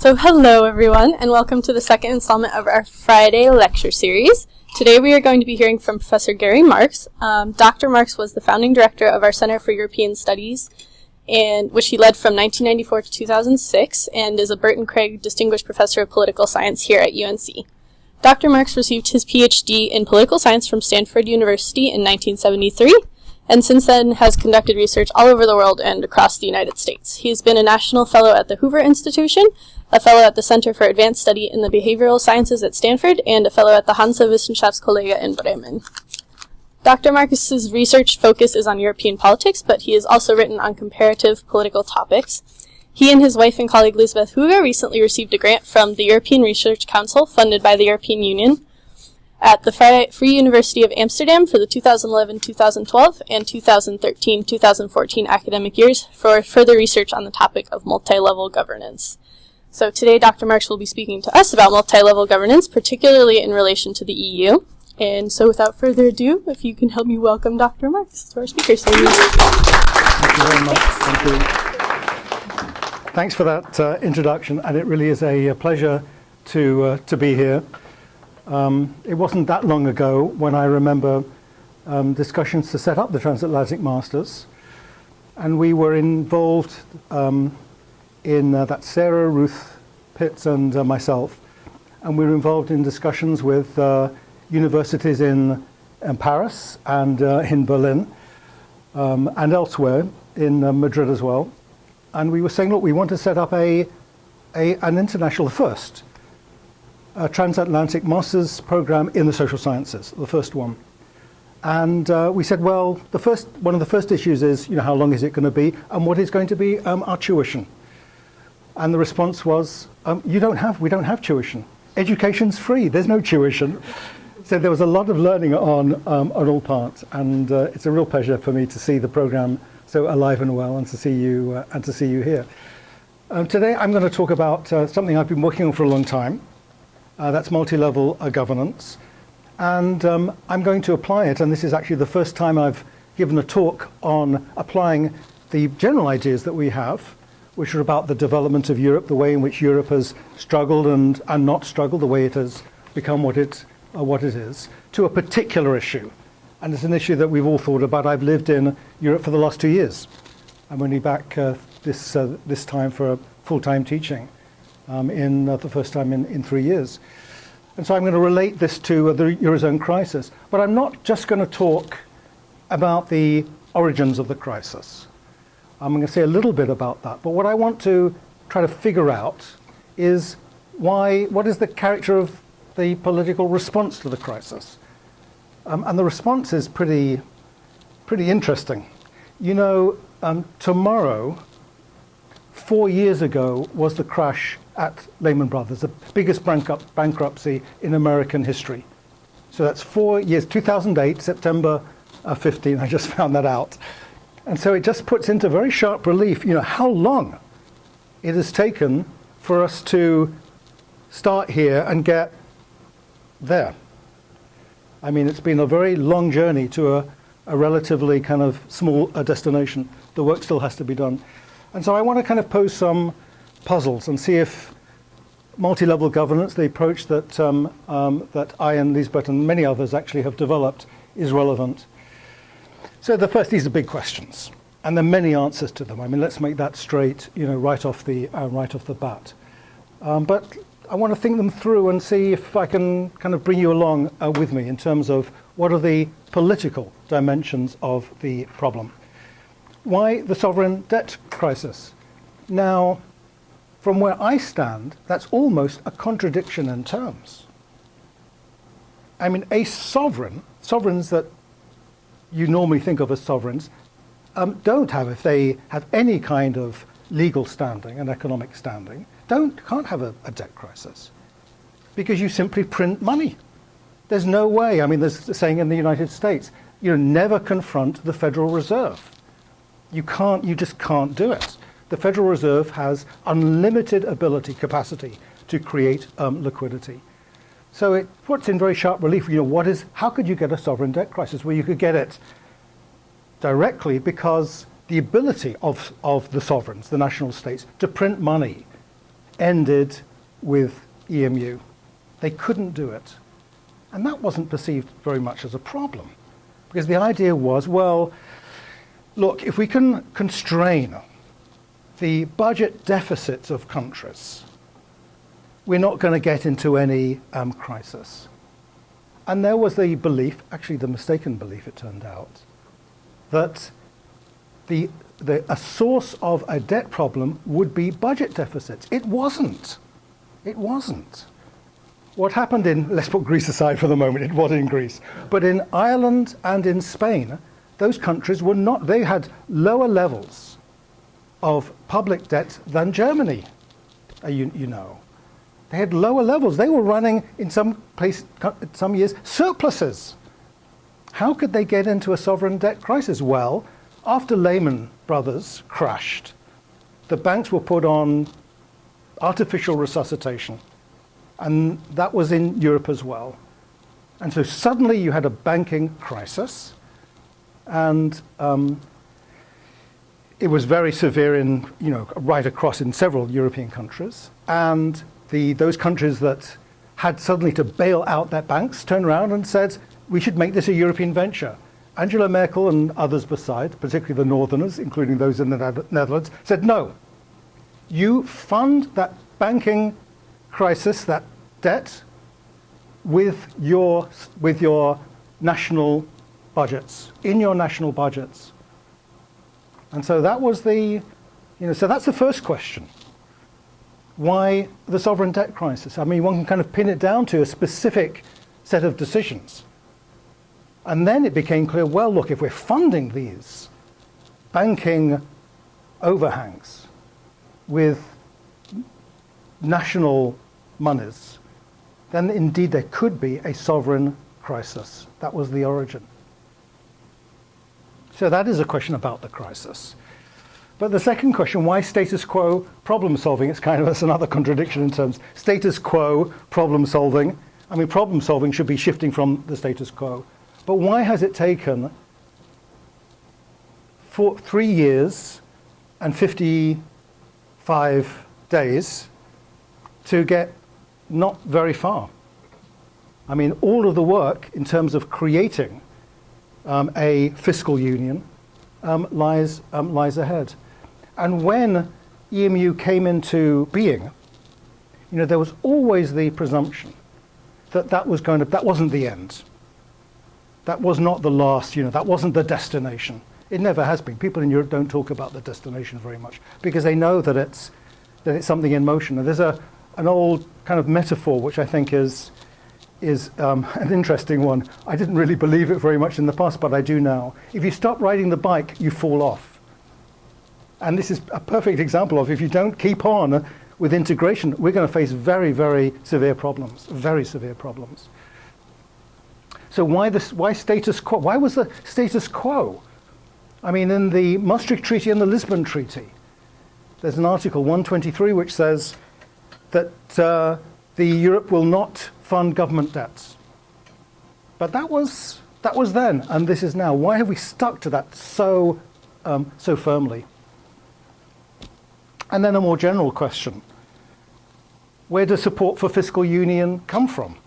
So hello everyone, and welcome to the second installment of our Friday lecture series. Today we are going to be hearing from Professor Gary Marks. Dr. Marks was the founding director of our Center for European Studies, which he led from 1994 to 2006, and is a Burton Craig Distinguished Professor of Political Science here at UNC. Dr. Marks received his PhD in Political Science from Stanford University in 1973, and since then has conducted research all over the world and across the United States. He has been a National Fellow at the Hoover Institution, a Fellow at the Center for Advanced Study in the Behavioral Sciences at Stanford, and a Fellow at the Hansa Wissenschaftskollega in Bremen. Dr. Marcus's research focus is on European politics, but he has also written on comparative political topics. He and his wife and colleague Lisbeth Huger recently received a grant from the European Research Council, funded by the European Union, at the Free University of Amsterdam for the 2011-2012 and 2013-2014 academic years for further research on the topic of multi-level governance. So today Dr. Marks will be speaking to us about multi-level governance, particularly in relation to the EU. And so without further ado, if you can help me welcome Dr. Marks to our speaker series. Thank you very much. Thank you. Thanks for that introduction, and it really is a pleasure to be here. It wasn't that long ago when I remember discussions to set up the transatlantic masters, and we were involved in that Sarah, Ruth Pitts and myself, and we were involved in discussions with universities in Paris and in Berlin and elsewhere, in Madrid as well, and we were saying, look, we want to set up an international first, a transatlantic master's program in the social sciences, the first one. And we said, well, one of the first issues is, how long is it going to be, and what is going to be our tuition? And the response was, we don't have tuition. Education's free. There's no tuition. So there was a lot of learning on all parts, and it's a real pleasure for me to see the program so alive and well, and to see you here. Today, I'm going to talk about something I've been working on for a long time. That's multi-level governance, and I'm going to apply it, and this is actually the first time I've given a talk on applying the general ideas that we have, which are about the development of Europe, the way in which Europe has struggled and not struggled, the way it has become what it is, to a particular issue. And it's an issue that we've all thought about. I've lived in Europe for the last 2 years. I'm only back this time for full-time teaching. In the first time in 3 years. And so I'm going to relate this to the Eurozone crisis. But I'm not just going to talk about the origins of the crisis. I'm going to say a little bit about that. But what I want to try to figure out is what is the character of the political response to the crisis? And the response is pretty interesting. Tomorrow, 4 years ago, was the crash at Lehman Brothers, the biggest bankruptcy in American history. So that's 4 years, 2008, September 15, I just found that out. And so it just puts into very sharp relief, how long it has taken for us to start here and get there. I mean, it's been a very long journey to a relatively kind of small destination. The work still has to be done. And so I want to kind of pose some puzzles and see if multi-level governance, the approach that I and Lisbeth and many others actually have developed, is relevant. So these are big questions, and there are many answers to them. I mean, let's make that straight, right off the bat. But I want to think them through and see if I can kind of bring you along with me in terms of what are the political dimensions of the problem. Why the sovereign debt crisis? Now, from where I stand, that's almost a contradiction in terms. I mean, sovereigns that you normally think of as sovereigns, don't have, if they have any kind of legal standing and economic standing, can't have a debt crisis, because you simply print money. There's no way. I mean, there's a saying in the United States, never confront the Federal Reserve. You just can't do it. The Federal Reserve has unlimited capacity to create liquidity. So it puts in very sharp relief, how could you get a sovereign debt crisis? Well, you could get it directly because the ability of the sovereigns, the national states, to print money ended with EMU. They couldn't do it. And that wasn't perceived very much as a problem. Because the idea was, well, look, if we can constrain the budget deficits of countries, we're not going to get into any crisis. And there was the belief, actually the mistaken belief it turned out, that a source of a debt problem would be budget deficits. It wasn't. It wasn't. What happened let's put Greece aside for the moment, it was in Greece, but in Ireland and in Spain, those countries were not, they had lower levels of public debt than Germany, you know. They had lower levels. They were running, in some years, surpluses. How could they get into a sovereign debt crisis? Well, after Lehman Brothers crashed, the banks were put on artificial resuscitation. And that was in Europe as well. And so suddenly you had a banking crisis, and it was very severe right across in several European countries. And those countries that had suddenly to bail out their banks turned around and said, we should make this a European venture. Angela Merkel and others besides, particularly the Northerners, including those in the Netherlands, said, no, you fund that banking crisis, that debt, with your national budgets, in your national budgets. And so that was so that's the first question. Why the sovereign debt crisis? I mean, one can kind of pin it down to a specific set of decisions. And then it became clear, well, look, if we're funding these banking overhangs with national monies, then indeed there could be a sovereign crisis. That was the origin. So that is a question about the crisis. But the second question, why status quo problem solving? It's kind of another contradiction in terms. Status quo problem solving. I mean, problem solving should be shifting from the status quo. But why has it taken 3 years and 55 days to get not very far? I mean, all of the work in terms of creating a fiscal union lies ahead. And when EMU came into being, there was always the presumption that wasn't the end. That was not the last, that wasn't the destination. It never has been. People in Europe don't talk about the destination very much because they know that it's something in motion. And there's an old kind of metaphor which I think is an interesting one. I didn't really believe it very much in the past, but I do now. If you stop riding the bike, you fall off. And this is a perfect example of if you don't keep on with integration, we're going to face very, very severe problems, very severe problems. So why status quo? Why was the status quo? I mean, in the Maastricht Treaty and the Lisbon Treaty, there's an article 123 which says that the Europe will not fund government debts. But that was then, and this is now. Why have we stuck to that so firmly? And then a more general question. Where does support for fiscal union come from?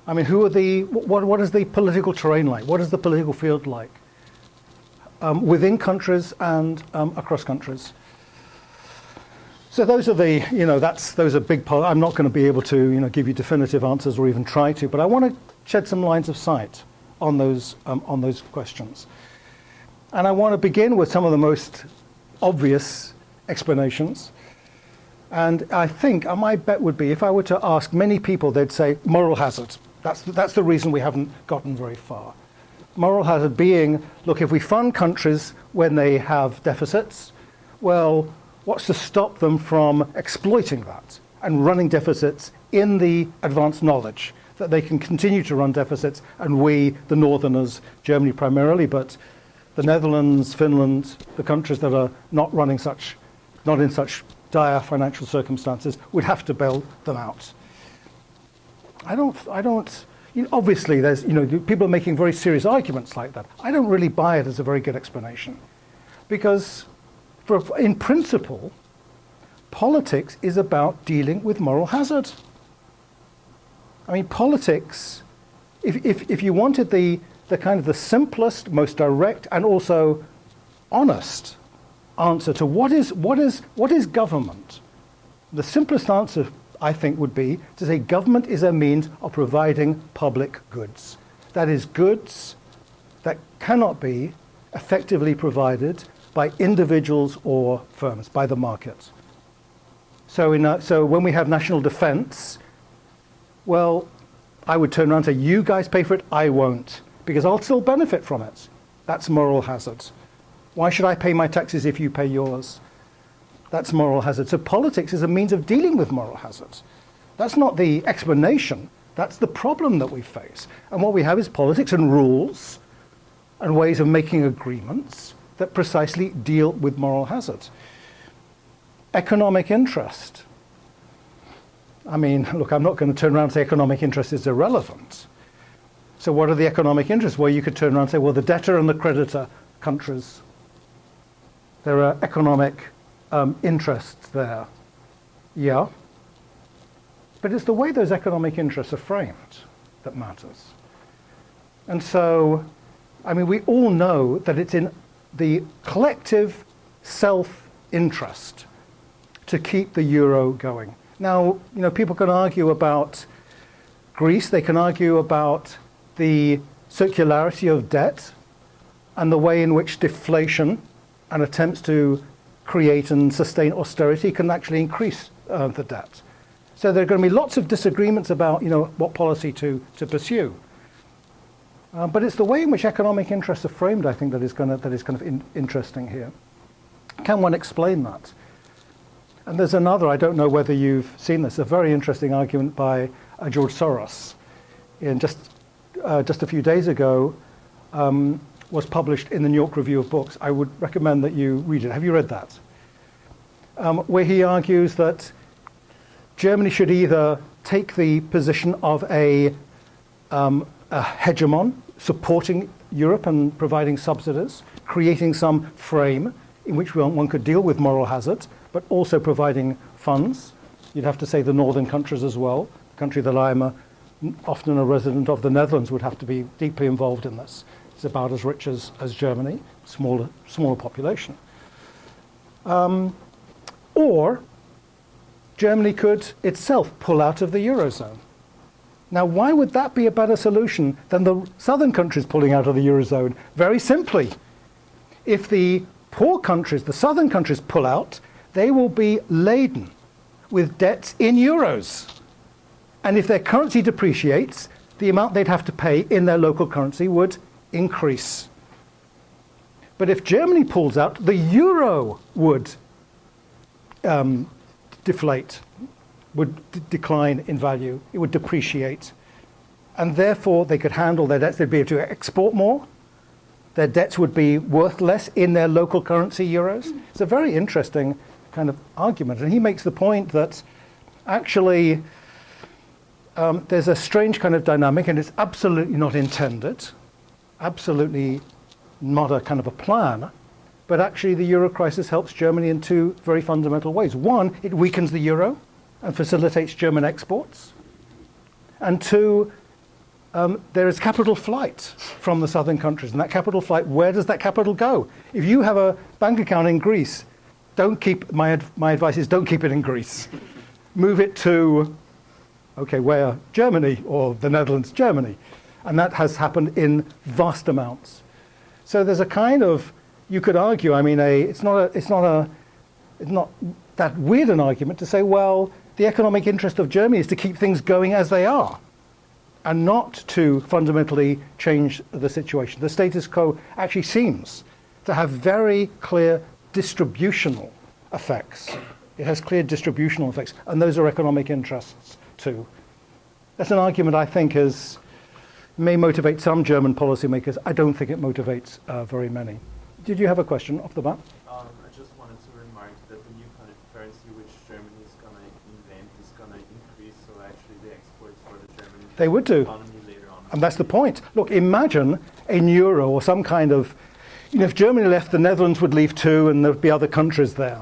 I mean, what is the political terrain like? What is the political field like? Within countries and across countries. So those are those are big parts. I'm not going to be able to, give you definitive answers or even try to, but I want to shed some lines of sight on those questions. And I want to begin with some of the most obvious explanations. And I think my bet would be if I were to ask many people, they'd say moral hazard. That's the reason we haven't gotten very far. Moral hazard being, look, if we fund countries when they have deficits, well, what's to stop them from exploiting that and running deficits in the advanced knowledge that they can continue to run deficits, and we, the Northerners, Germany primarily, but the Netherlands, Finland, the countries that are not in such dire financial circumstances, would have to bail them out. Obviously there's, people are making very serious arguments like that. I don't really buy it as a very good explanation. Because in principle, politics is about dealing with moral hazard. I mean, politics, if you wanted the kind of the simplest, most direct, and also honest answer to what is government, the simplest answer, I think, would be to say government is a means of providing public goods. That is, goods that cannot be effectively provided by individuals or firms, by the market. So when we have national defense, well, I would turn around and say, you guys pay for it, I won't, because I'll still benefit from it. That's moral hazard. Why should I pay my taxes if you pay yours? That's moral hazard. So politics is a means of dealing with moral hazard. That's not the explanation. That's the problem that we face. And what we have is politics and rules and ways of making agreements that precisely deal with moral hazard. Economic interest. I mean, look, I'm not going to turn around and say economic interest is irrelevant. So what are the economic interests? Well, you could turn around and say, well, the debtor and the creditor countries, there are economic interests there. Yeah. But it's the way those economic interests are framed that matters. And so, I mean, we all know that it's in the collective self-interest to keep the euro going. Now, you know, people can argue about Greece, they can argue about the circularity of debt and the way in which deflation and attempts to create and sustain austerity can actually increase the debt. So there are going to be lots of disagreements about, you know, what policy to pursue. But it's the way in which economic interests are framed, I think, that is kind of interesting here. Can one explain that? And there's another, I don't know whether you've seen this, a very interesting argument by George Soros. In just a few days ago, was published in the New York Review of Books. I would recommend that you read it. Have you read that? Where he argues that Germany should either take the position of a hegemon, supporting Europe and providing subsidies, creating some frame in which one could deal with moral hazard, but also providing funds. You'd have to say the northern countries as well. The country that I'm often a resident of, the Netherlands, would have to be deeply involved in this. It's about as rich as Germany, smaller population. Or Germany could itself pull out of the Eurozone. Now, why would that be a better solution than the southern countries pulling out of the Eurozone? Very simply, if the poor countries, the southern countries, pull out, they will be laden with debts in euros. And if their currency depreciates, the amount they'd have to pay in their local currency would increase. But if Germany pulls out, the euro would deflate, would decline in value, it would depreciate. And therefore, they could handle their debts, they'd be able to export more, their debts would be worth less in their local currency, euros. It's a very interesting kind of argument. And he makes the point that actually there's a strange kind of dynamic, and it's absolutely not intended, absolutely not a kind of a plan, but actually the euro crisis helps Germany in two very fundamental ways. One, it weakens the euro and facilitates German exports. And two, there is capital flight from the southern countries. And that capital flight, where does that capital go? If you have a bank account in Greece, don't keep, my advice is don't keep it in Greece. Move it to, okay, where? Germany, or the Netherlands, Germany. And that has happened in vast amounts. So there's a kind of, you could argue, I mean, it's not that weird an argument to say, well, the economic interest of Germany is to keep things going as they are and not to fundamentally change the situation. The status quo actually seems to have very clear distributional effects. It has clear distributional effects, and those are economic interests too. That's an argument I think may motivate some German policymakers. I don't think it motivates very many. Did you have a question off the bat? I just wanted to remark that the new kind of currency which Germany is going to invent is going to increase, so actually the exports for the German they would do. economy later on. And that's the point. Look, imagine a euro or some kind of, if Germany left, the Netherlands would leave too, and there'd be other countries there.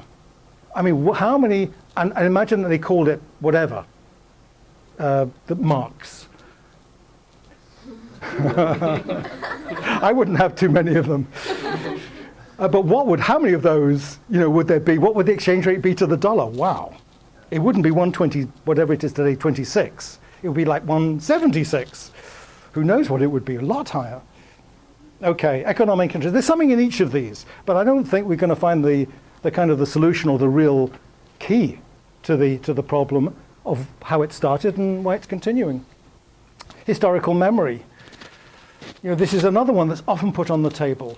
I mean, how many And imagine that they called it whatever, the Marx. I wouldn't have too many of them. But how many of those, would there be? What would the exchange rate be to the dollar? Wow. It wouldn't be 120, whatever it is today, 26. It would be like 176. Who knows what it would be? A lot higher. Okay, economic interest. There's something in each of these, but I don't think we're going to find the kind of the solution or the real key to the problem of how it started and why it's continuing. Historical memory. This is another one that's often put on the table.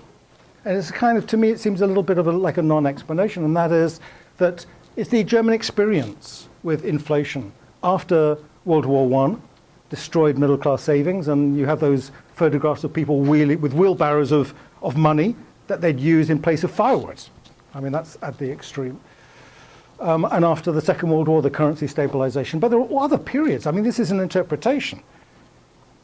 And it's kind of, to me, it seems a little bit of like a non-explanation, and that is that it's the German experience with inflation after World War I, destroyed middle-class savings, and you have those photographs of people with wheelbarrows of money that they'd use in place of firewood. I mean, that's at the extreme. And after the Second World War, the currency stabilization. But there are other periods. I mean, this is an interpretation.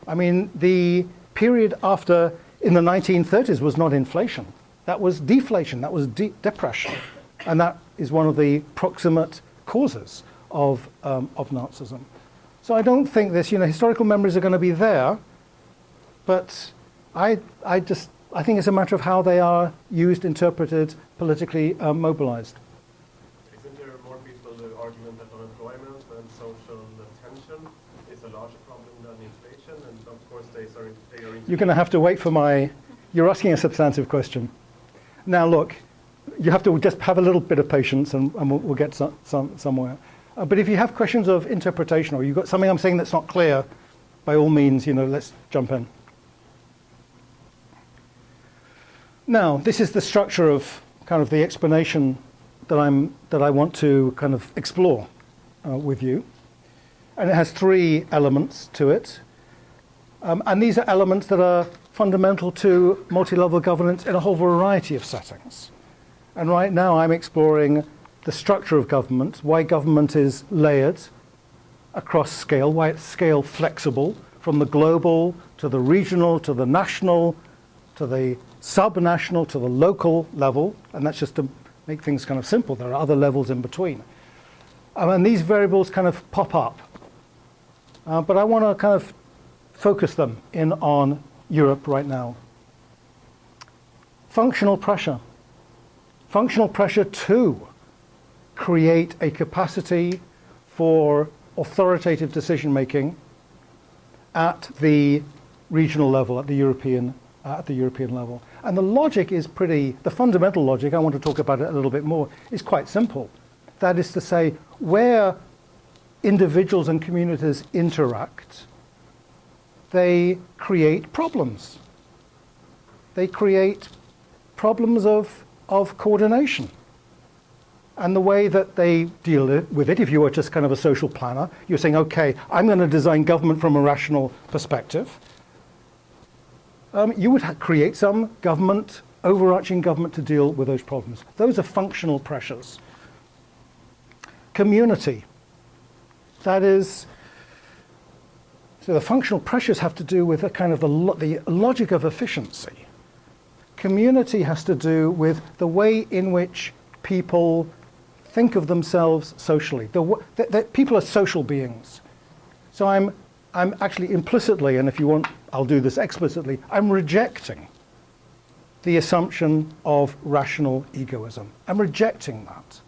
I mean, the period after, in the 1930s, was not inflation. That was deflation. That was depression. And that is one of the proximate causes of Nazism. So I don't think this, historical memories are going to be there, but I think it's a matter of how they are used, interpreted, politically mobilized. Isn't there more people the argument that unemployment and social tension is a larger problem than inflation? And of course they are You're going to have to wait for you're asking a substantive question. Now look, you have to just have a little bit of patience and we'll get somewhere. But if you have questions of interpretation or you've got something I'm saying that's not clear, by all means, let's jump in. Now, this is the structure of kind of the explanation that I want to kind of explore with you. And it has three elements to it. And these are elements that are fundamental to multi-level governance in a whole variety of settings. And right now I'm exploring the structure of government, why government is layered across scale, why it's scale flexible from the global to the regional to the national to the sub-national to the local level. And that's just to make things kind of simple. There are other levels in between. And these variables kind of pop up. But I want to kind of focus them in on Europe right now. Functional pressure. Functional pressure to create a capacity for authoritative decision-making at the regional level, at the European level. And the logic is the fundamental logic, I want to talk about it a little bit more, is quite simple. That is to say, where individuals and communities interact, they create problems. They create problems of coordination. And the way that they deal with it, if you were just kind of a social planner, you're saying, okay, I'm going to design government from a rational perspective. You would create some government, overarching government to deal with those problems. Those are functional pressures. Community. That is, so the functional pressures have to do with a kind of the logic of efficiency. Community has to do with the way in which people think of themselves socially. People are social beings. So I'm actually implicitly, and if you want, I'll do this explicitly, I'm rejecting the assumption of rational egoism. I'm rejecting that.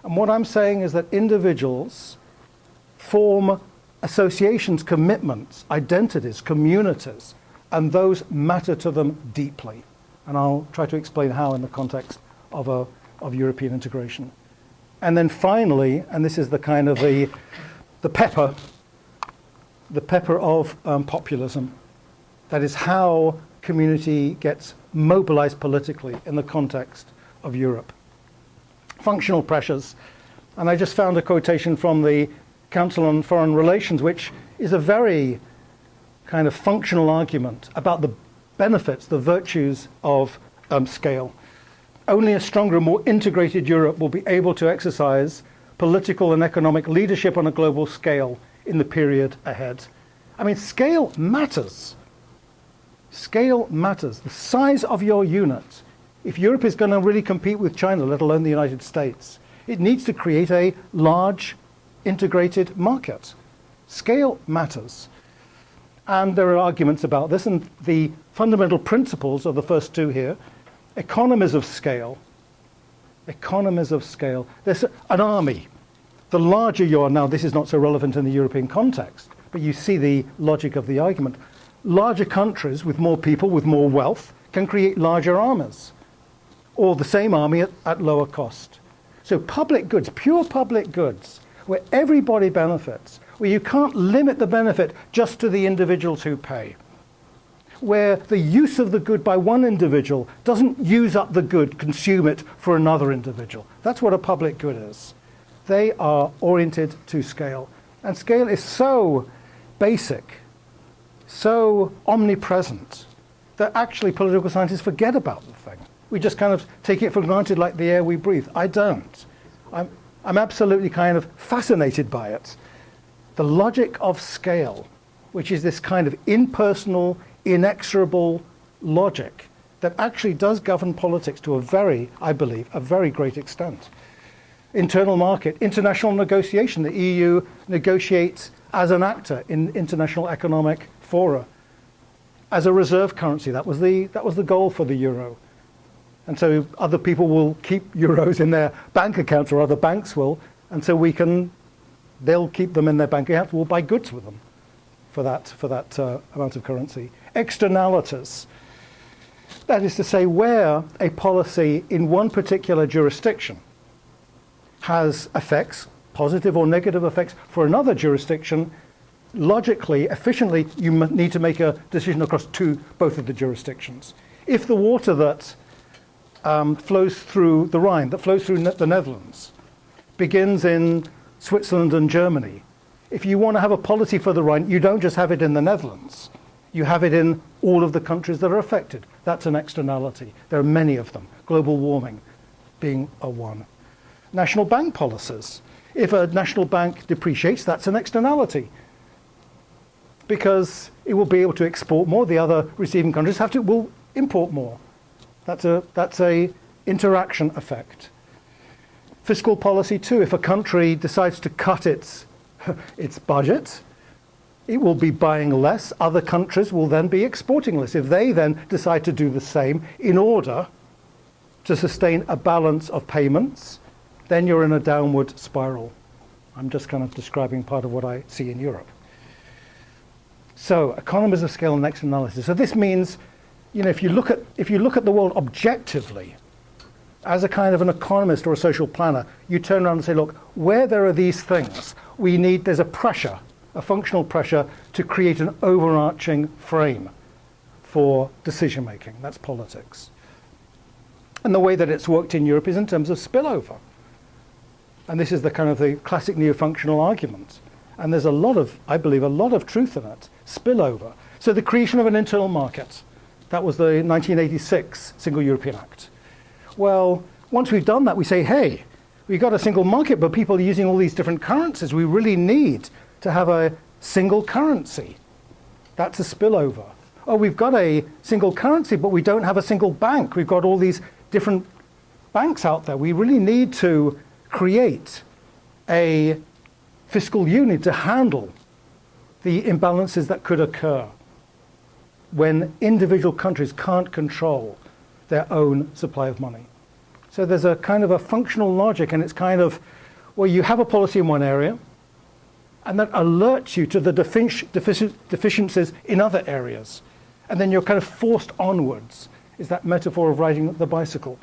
And what I'm saying is that individuals form associations, commitments, identities, communities, and those matter to them deeply. And I'll try to explain how in the context of European integration. And then finally, and this is the kind of the pepper of populism. That is how community gets mobilized politically in the context of Europe. Functional pressures. And I just found a quotation from the Council on Foreign Relations, which is a very kind of functional argument about the benefits, the virtues of scale. Only a stronger, more integrated Europe will be able to exercise political and economic leadership on a global scale in the period ahead. I mean, scale matters. Scale matters. The size of your unit. If Europe is going to really compete with China, let alone the United States, It needs to create a large integrated market. Scale matters. And there are arguments about this, and the fundamental principles are the first two here. Economies of scale. Economies of scale. There's an army. The larger you are, now this is not so relevant in the European context, but you see the logic of the argument. Larger countries with more people, with more wealth, can create larger armies, or the same army at lower cost. So public goods, pure public goods, where everybody benefits, where you can't limit the benefit just to the individuals who pay, where the use of the good by one individual doesn't use up the good, consume it for another individual. That's what a public good is. They are oriented to scale. And scale is so basic, so omnipresent, that actually political scientists forget about the thing. We just kind of take it for granted like the air we breathe. I don't. I'm absolutely kind of fascinated by it. The logic of scale, which is this kind of impersonal, inexorable logic that actually does govern politics to a very, I believe, a very great extent. Internal market, international negotiation. The EU negotiates as an actor in international economic fora, as a reserve currency. That was the goal for the euro. And so other people will keep euros in their bank accounts, or other banks will, and so they'll keep them in their bank accounts. We'll buy goods with them for that amount of currency. Externalities. That is to say, where a policy in one particular jurisdiction has effects, positive or negative effects, for another jurisdiction, logically, efficiently, you need to make a decision across both of the jurisdictions. If the water that flows through the Rhine, that flows through the Netherlands, begins in Switzerland and Germany, if you want to have a policy for the Rhine, you don't just have it in the Netherlands. You have it in all of the countries that are affected. That's an externality. There are many of them, global warming being a one. National bank policies. If a national bank depreciates, that's an externality, because it will be able to export more. The other receiving countries will import more. That's a interaction effect. Fiscal policy too. If a country decides to cut its budget, it will be buying less. Other countries will then be exporting less. If they then decide to do the same in order to sustain a balance of payments, then you're in a downward spiral. I'm just kind of describing part of what I see in Europe. So economies of scale and externalities. So this means, if you look at the world objectively, as a kind of an economist or a social planner, you turn around and say, look, where there are these things, there's a pressure, a functional pressure to create an overarching frame for decision making. That's politics. And the way that it's worked in Europe is in terms of spillover. And this is the kind of the classic neo-functional argument. And there's I believe, a lot of truth in it. Spillover. So the creation of an internal market. That was the 1986 Single European Act. Well, once we've done that, we say, hey, we've got a single market, but people are using all these different currencies. We really need to have a single currency. That's a spillover. Oh, we've got a single currency, but we don't have a single bank. We've got all these different banks out there. We really need to create a fiscal union to handle the imbalances that could occur when individual countries can't control their own supply of money. So there's a kind of a functional logic, and it's kind of, well, you have a policy in one area, and that alerts you to the deficiencies in other areas. And then you're kind of forced onwards, is that metaphor of riding the bicycle.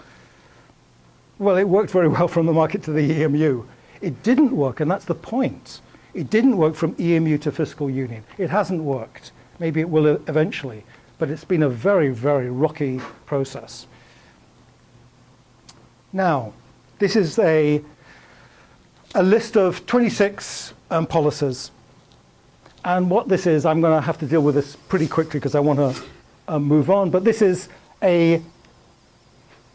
Well, it worked very well from the market to the EMU. It didn't work, and that's the point. It didn't work from EMU to fiscal union. It hasn't worked. Maybe it will eventually, but it's been a very, very rocky process. Now, this is a list of 26 policies. And what this is, I'm going to have to deal with this pretty quickly because I want to move on. But this is a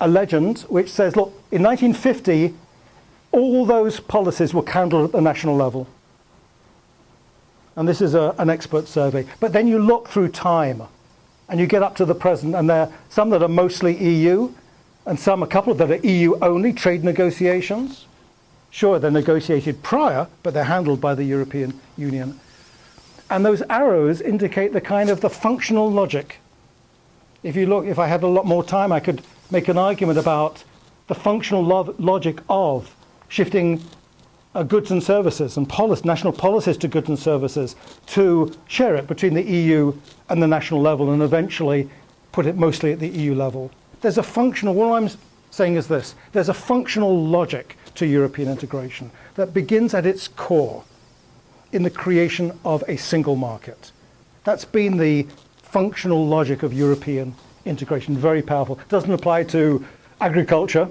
legend which says, look, in 1950, all those policies were handled at the national level. And this is an expert survey. But then you look through time, and you get up to the present, and there are some that are mostly EU, and a couple that are EU only, trade negotiations. Sure, they're negotiated prior, but they're handled by the European Union. And those arrows indicate the kind of the functional logic. If you look, if I had a lot more time, I could make an argument about the functional logic of shifting goods and services and national policies to goods and services to share it between the EU and the national level and eventually put it mostly at the EU level. There's a functional, what I'm saying is this, there's a functional logic to European integration that begins at its core in the creation of a single market. That's been the functional logic of European integration, very powerful. Doesn't apply to agriculture.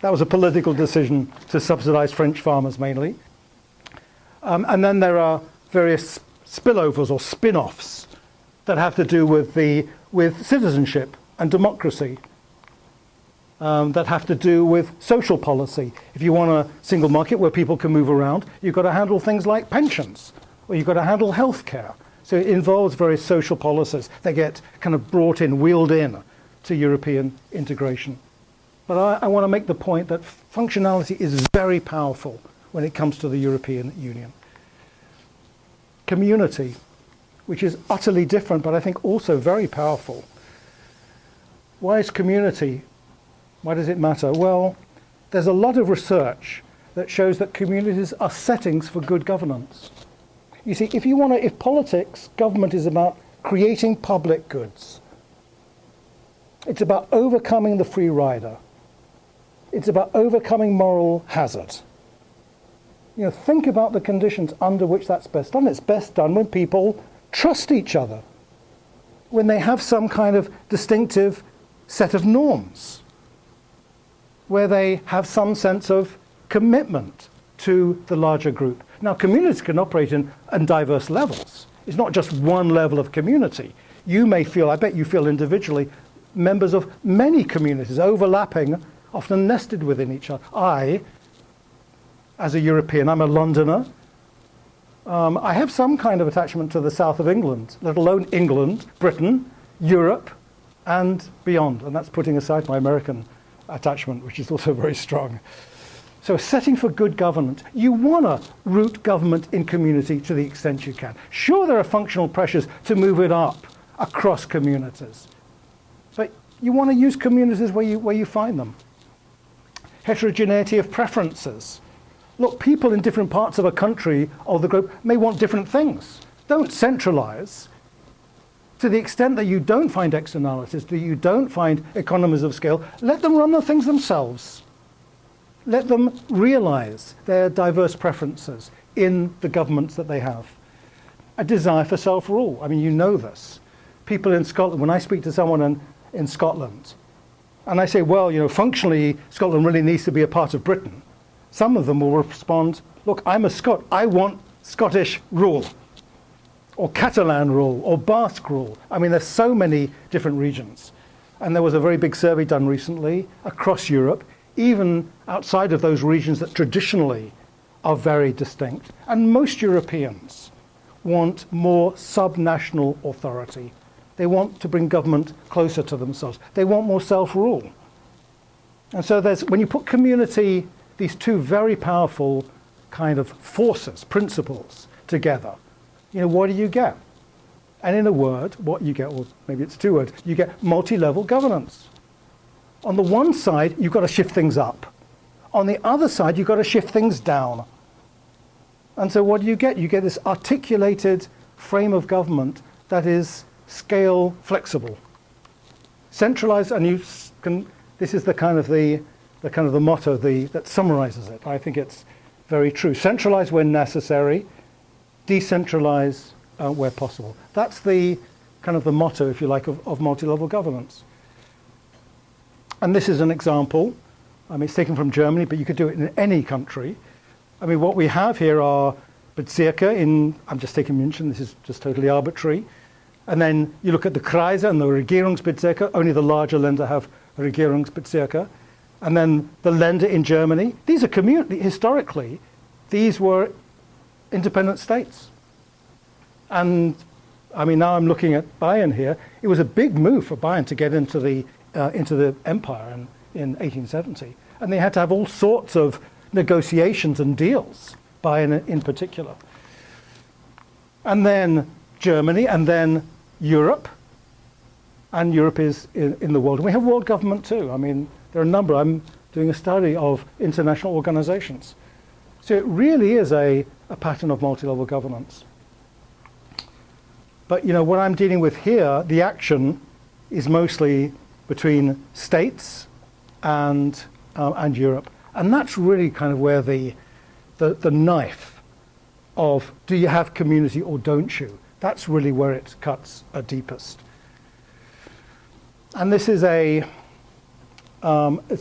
That was a political decision to subsidize French farmers mainly. And then there are various spillovers or spin-offs that have to do with citizenship and democracy, that have to do with social policy. If you want a single market where people can move around, you've got to handle things like pensions, or you've got to handle healthcare. So it involves various social policies that get kind of brought in, wheeled in to European integration. But I want to make the point that functionality is very powerful when it comes to the European Union. Community, which is utterly different, but I think also very powerful. Why is community? Why does it matter? Well, there's a lot of research that shows that communities are settings for good governance. You see, if politics, government is about creating public goods. It's about overcoming the free rider. It's about overcoming moral hazard. You know, think about the conditions under which that's best done. It's best done when people trust each other, when they have some kind of distinctive set of norms, where they have some sense of commitment to the larger group. Now, communities can operate in diverse levels. It's not just one level of community. You may feel, I bet you feel individually, members of many communities overlapping, often nested within each other. I, as a European, I'm a Londoner. I have some kind of attachment to the south of England, let alone England, Britain, Europe, and beyond. And that's putting aside my American attachment, which is also very strong. So a setting for good governance. You want to root government in community to the extent you can. Sure, there are functional pressures to move it up across communities. But you want to use communities where you find them. Heterogeneity of preferences. Look, people in different parts of a country or the globe may want different things. Don't centralize. To the extent that you don't find externalities, that you don't find economies of scale, let them run the things themselves. Let them realize their diverse preferences in the governments that they have. A desire for self-rule. I mean, you know this. People in Scotland, when I speak to someone in Scotland, and I say, well, you know, functionally, Scotland really needs to be a part of Britain. Some of them will respond, look, I'm a Scot, I want Scottish rule, or Catalan rule, or Basque rule. I mean, there's so many different regions. And there was a very big survey done recently across Europe, even outside of those regions that traditionally are very distinct. And most Europeans want more subnational authority. They want to bring government closer to themselves. They want more self-rule. And so when you put community, these two very powerful kind of forces, principles, together, you know, what do you get? And in a word, what you get, or maybe it's two words, you get multi-level governance. On the one side, you've got to shift things up. On the other side, you've got to shift things down. And so what do you get? You get this articulated frame of government that is scale flexible. Centralized, and this is the kind of the motto that summarizes it. I think it's very true. Centralize when necessary, decentralize where possible. That's the kind of the motto, if you like, of multi-level governance. And this is an example. I mean, it's taken from Germany, but you could do it in any country. I mean, what we have here are Bezirke I'm just taking München, this is just totally arbitrary. And then you look at the Kreise and the Regierungsbezirke, only the larger Länder have Regierungsbezirke. And then the Länder in Germany, these are historically, these were independent states. And I mean, now I'm looking at Bayern here. It was a big move for Bayern to get into the empire in 1870. And they had to have all sorts of negotiations and deals by in particular. And then Germany, and then Europe. And Europe is in the world. And we have world government too. I mean, there are a number. I'm doing a study of international organizations. So it really is a pattern of multi-level governance. But, you know, what I'm dealing with here, the action is mostly between states and Europe. And that's really kind of where the knife of do you have community or don't you? That's really where it cuts deepest. And this is it's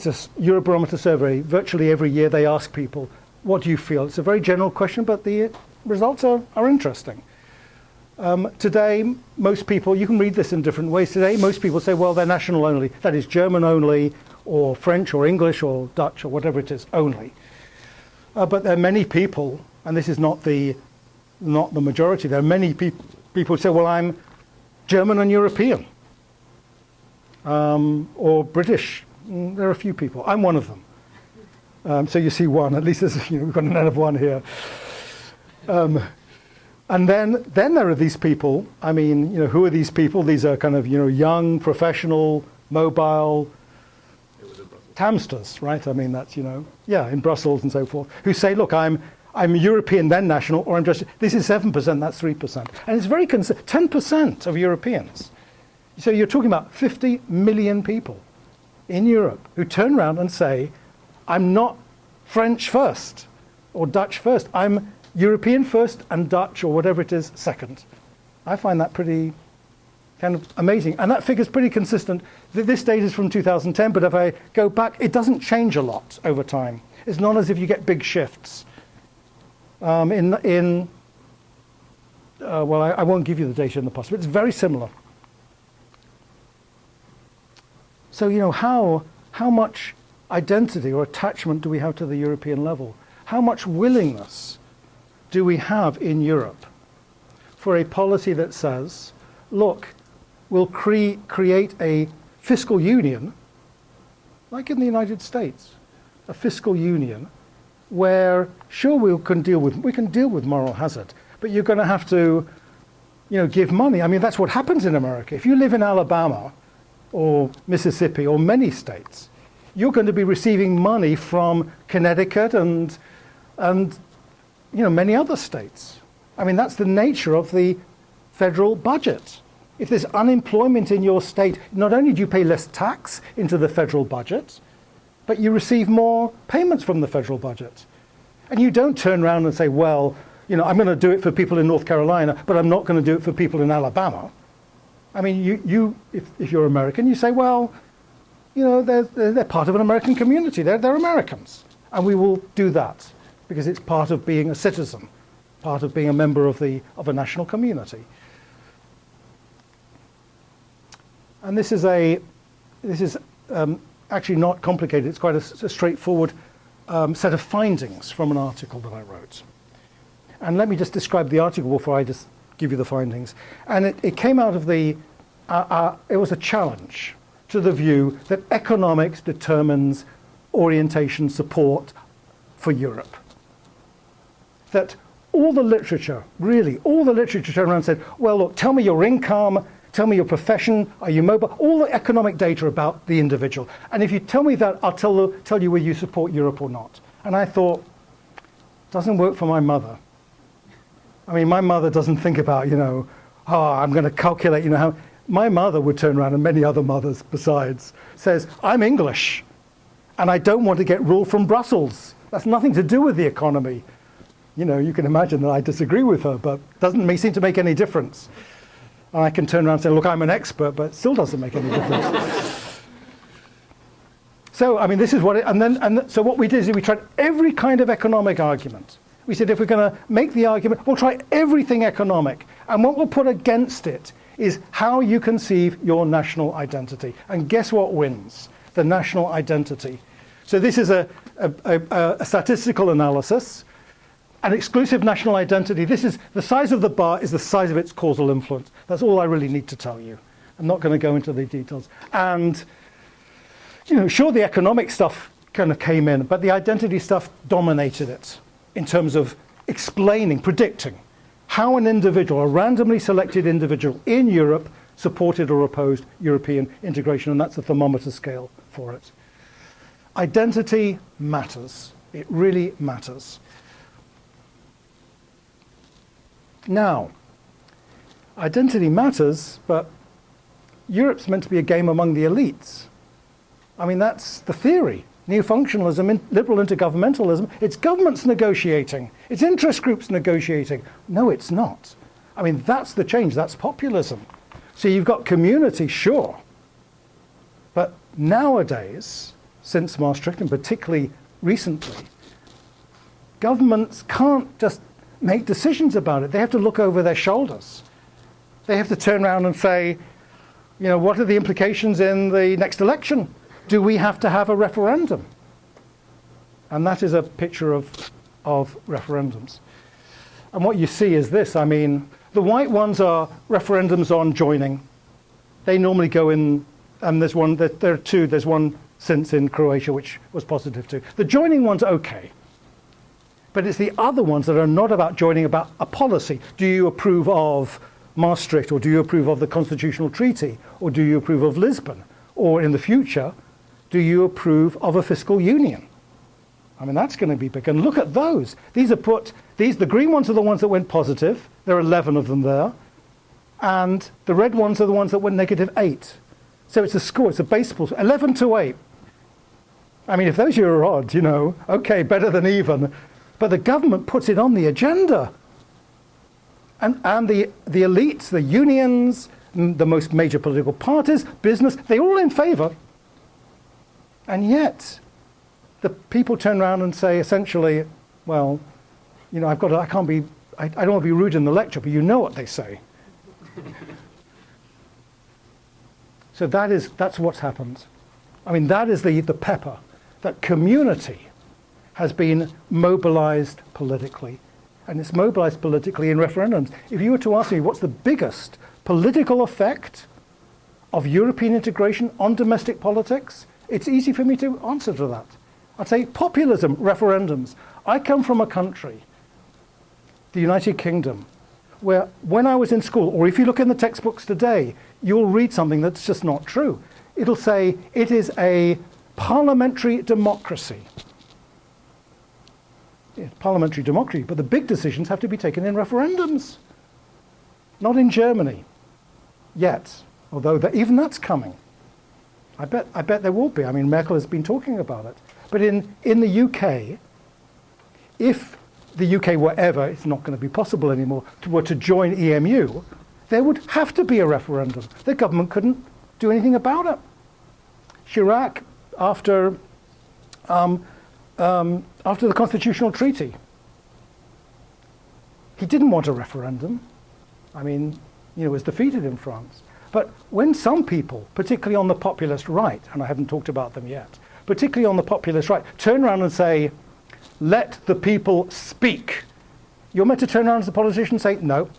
a Eurobarometer survey. Virtually every year they ask people, what do you feel? It's a very general question, but the results are interesting. Today, most people, you can read this in different ways. Today, most people say, well, they're national only. That is German only, or French, or English, or Dutch, or whatever it is, only. But there are many people, and this is not the majority, there are many people who say, well, I'm German and European. Or British. There are a few people. I'm one of them. So you see one. At least there's, we've got an N of one here. And then there are these people. I mean, who are these people? These are kind of young, professional, mobile Tamsters, right? I mean, that's in Brussels and so forth. Who say, look, I'm European then national, or I'm just. This is 7%. That's 3%, and it's very 10% of Europeans. So you're talking about 50 million people in Europe who turn around and say, I'm not French first or Dutch first. I'm European first and Dutch or whatever it is second. I find that pretty kind of amazing. And that figure's pretty consistent. This data is from 2010, but if I go back, it doesn't change a lot over time. It's not as if you get big shifts. I won't give you the data in the past, but it's very similar. So, how much identity or attachment do we have to the European level? How much willingness do we have in Europe for a policy that says, look, we'll create a fiscal union, like in the United States, a fiscal union where, sure, we can deal with moral hazard, but you're going to have to, give money. I mean, that's what happens in America. If you live in Alabama, or Mississippi, or many states, you're going to be receiving money from Connecticut and many other states. I mean, that's the nature of the federal budget. If there's unemployment in your state, not only do you pay less tax into the federal budget, but you receive more payments from the federal budget. And you don't turn around and say, well, I'm going to do it for people in North Carolina, but I'm not going to do it for people in Alabama. I mean, if you're American, you say, well, they're part of an American community. They're Americans. And we will do that because it's part of being a citizen, part of being a member of a national community. And this is actually not complicated. It's quite a straightforward set of findings from an article that I wrote. And let me just describe the article before I just give you the findings. And it came out of it was a challenge to the view that economics determines orientation support for Europe. That all the literature turned around and said, well, look, tell me your income, tell me your profession, are you mobile, all the economic data about the individual. And if you tell me that, I'll tell you whether you support Europe or not. And I thought, doesn't work for my mother. I mean, my mother doesn't think about, I'm going to calculate, how. My mother would turn around, and many other mothers besides, says, I'm English, and I don't want to get rule from Brussels. That's nothing to do with the economy. You can imagine that I disagree with her, but doesn't seem to make any difference. And I can turn around and say, look, I'm an expert, but it still doesn't make any difference. So, I mean, this is what so what we did is we tried every kind of economic argument. We said, if we're going to make the argument, we'll try everything economic. And what we'll put against it is how you conceive your national identity. And guess what wins? The national identity. So this is a statistical analysis. An exclusive national identity. This is the size of the bar is the size of its causal influence. That's all I really need to tell you. I'm not going to go into the details. And, sure, the economic stuff kind of came in, but the identity stuff dominated it in terms of explaining, predicting how an individual, a randomly selected individual in Europe, supported or opposed European integration, and that's the thermometer scale for it. Identity matters. It really matters. Now, identity matters, but Europe's meant to be a game among the elites. I mean, that's the theory. Neo-functionalism, liberal intergovernmentalism, it's governments negotiating, it's interest groups negotiating. No, it's not. I mean, that's the change, that's populism. So you've got community, sure. But nowadays, since Maastricht, and particularly recently, governments can't just make decisions about it. They have to look over their shoulders. They have to turn around and say, you know, what are the implications in the next election? Do we have to have a referendum? And that is a picture of referendums. And what you see is this. I mean, the white ones are referendums on joining. They normally go in, and there are two. There's one since in Croatia, which was positive too. The joining ones, okay. But it's the other ones that are not about joining, about a policy. Do you approve of Maastricht, or do you approve of the Constitutional Treaty, or do you approve of Lisbon? Or in the future, do you approve of a fiscal union? I mean, that's going to be big. And look at those. The green ones are the ones that went positive. There are 11 of them there. And the red ones are the ones that went -8. So it's a score, it's a baseball, 11-8. I mean, if those are your odds, you know, okay, better than even. But the government puts it on the agenda. And the elites, the unions, the most major political parties, business, they're all in favor. And yet, the people turn around and say, essentially, well, you know, I don't want to be rude in the lecture, but you know what they say. So that's what's happened. I mean, that is the pepper, that community has been mobilized politically. And it's mobilized politically in referendums. If you were to ask me what's the biggest political effect of European integration on domestic politics, it's easy for me to answer to that. I'd say populism, referendums. I come from a country, the United Kingdom, where when I was in school, or if you look in the textbooks today, you'll read something that's just not true. It'll say it is a parliamentary democracy. It's parliamentary democracy, but the big decisions have to be taken in referendums. Not in Germany, yet, although even that's coming. I bet there will be. I mean, Merkel has been talking about it. But in the UK, if the UK were ever, it's not going to be possible anymore, were to join EMU, there would have to be a referendum. The government couldn't do anything about it. Chirac, after the Constitutional Treaty, he didn't want a referendum. I mean, you know, was defeated in France. But when some people, particularly on the populist right, and I haven't talked about them yet, particularly on the populist right, turn around and say, let the people speak. You're meant to turn around as a politician and say, no.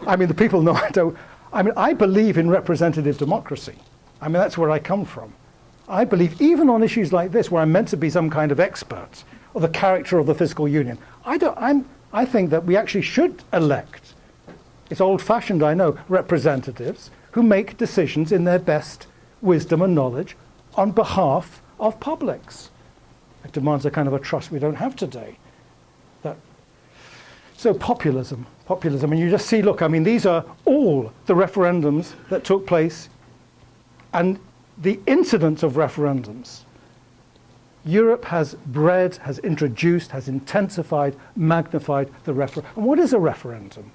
I mean, the people know I don't. I mean, I believe in representative democracy. I mean, that's where I come from. I believe, even on issues like this, where I'm meant to be some kind of expert, or the character of the fiscal union, I think that we actually should elect, it's old-fashioned, I know, representatives who make decisions in their best wisdom and knowledge on behalf of publics. It demands a kind of a trust we don't have today. So populism, and you just see, look, I mean, these are all the referendums that took place, and the incidence of referendums. Europe has bred, has introduced, has intensified, magnified the referendum. And what is a referendum?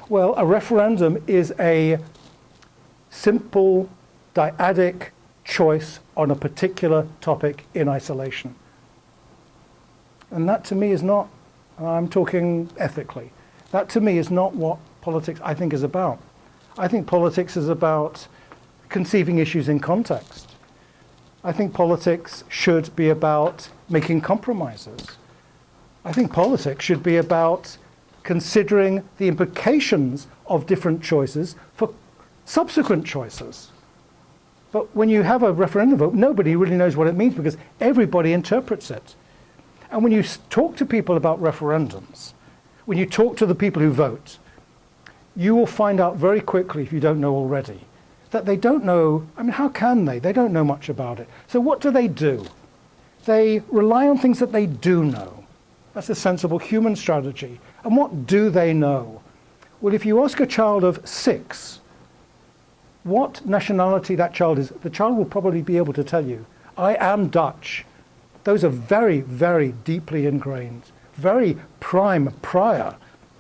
Well, a referendum is a simple, dyadic choice on a particular topic in isolation. And that to me is not, I'm talking ethically, that to me is not what politics I think is about. I think politics is about conceiving issues in context. I think politics should be about making compromises. I think politics should be about considering the implications of different choices for subsequent choices. But when you have a referendum vote, nobody really knows what it means because everybody interprets it. And when you talk to people about referendums, when you talk to the people who vote, you will find out very quickly, if you don't know already, that they don't know. I mean, how can they? They don't know much about it. So what do? They rely on things that they do know. That's a sensible human strategy. And what do they know? Well, if you ask a child of 6 what nationality that child is, the child will probably be able to tell you, I am Dutch. Those are very, very deeply ingrained, very prior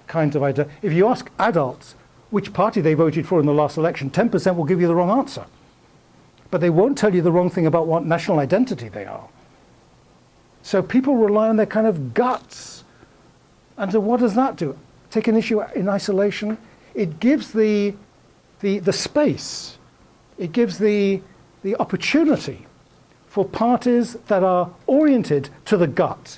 kinds of ideas. If you ask adults which party they voted for in the last election, 10% will give you the wrong answer. But they won't tell you the wrong thing about what national identity they are. So people rely on their kind of guts. And so what does that do? Take an issue in isolation? It gives the space, it gives the opportunity for parties that are oriented to the gut.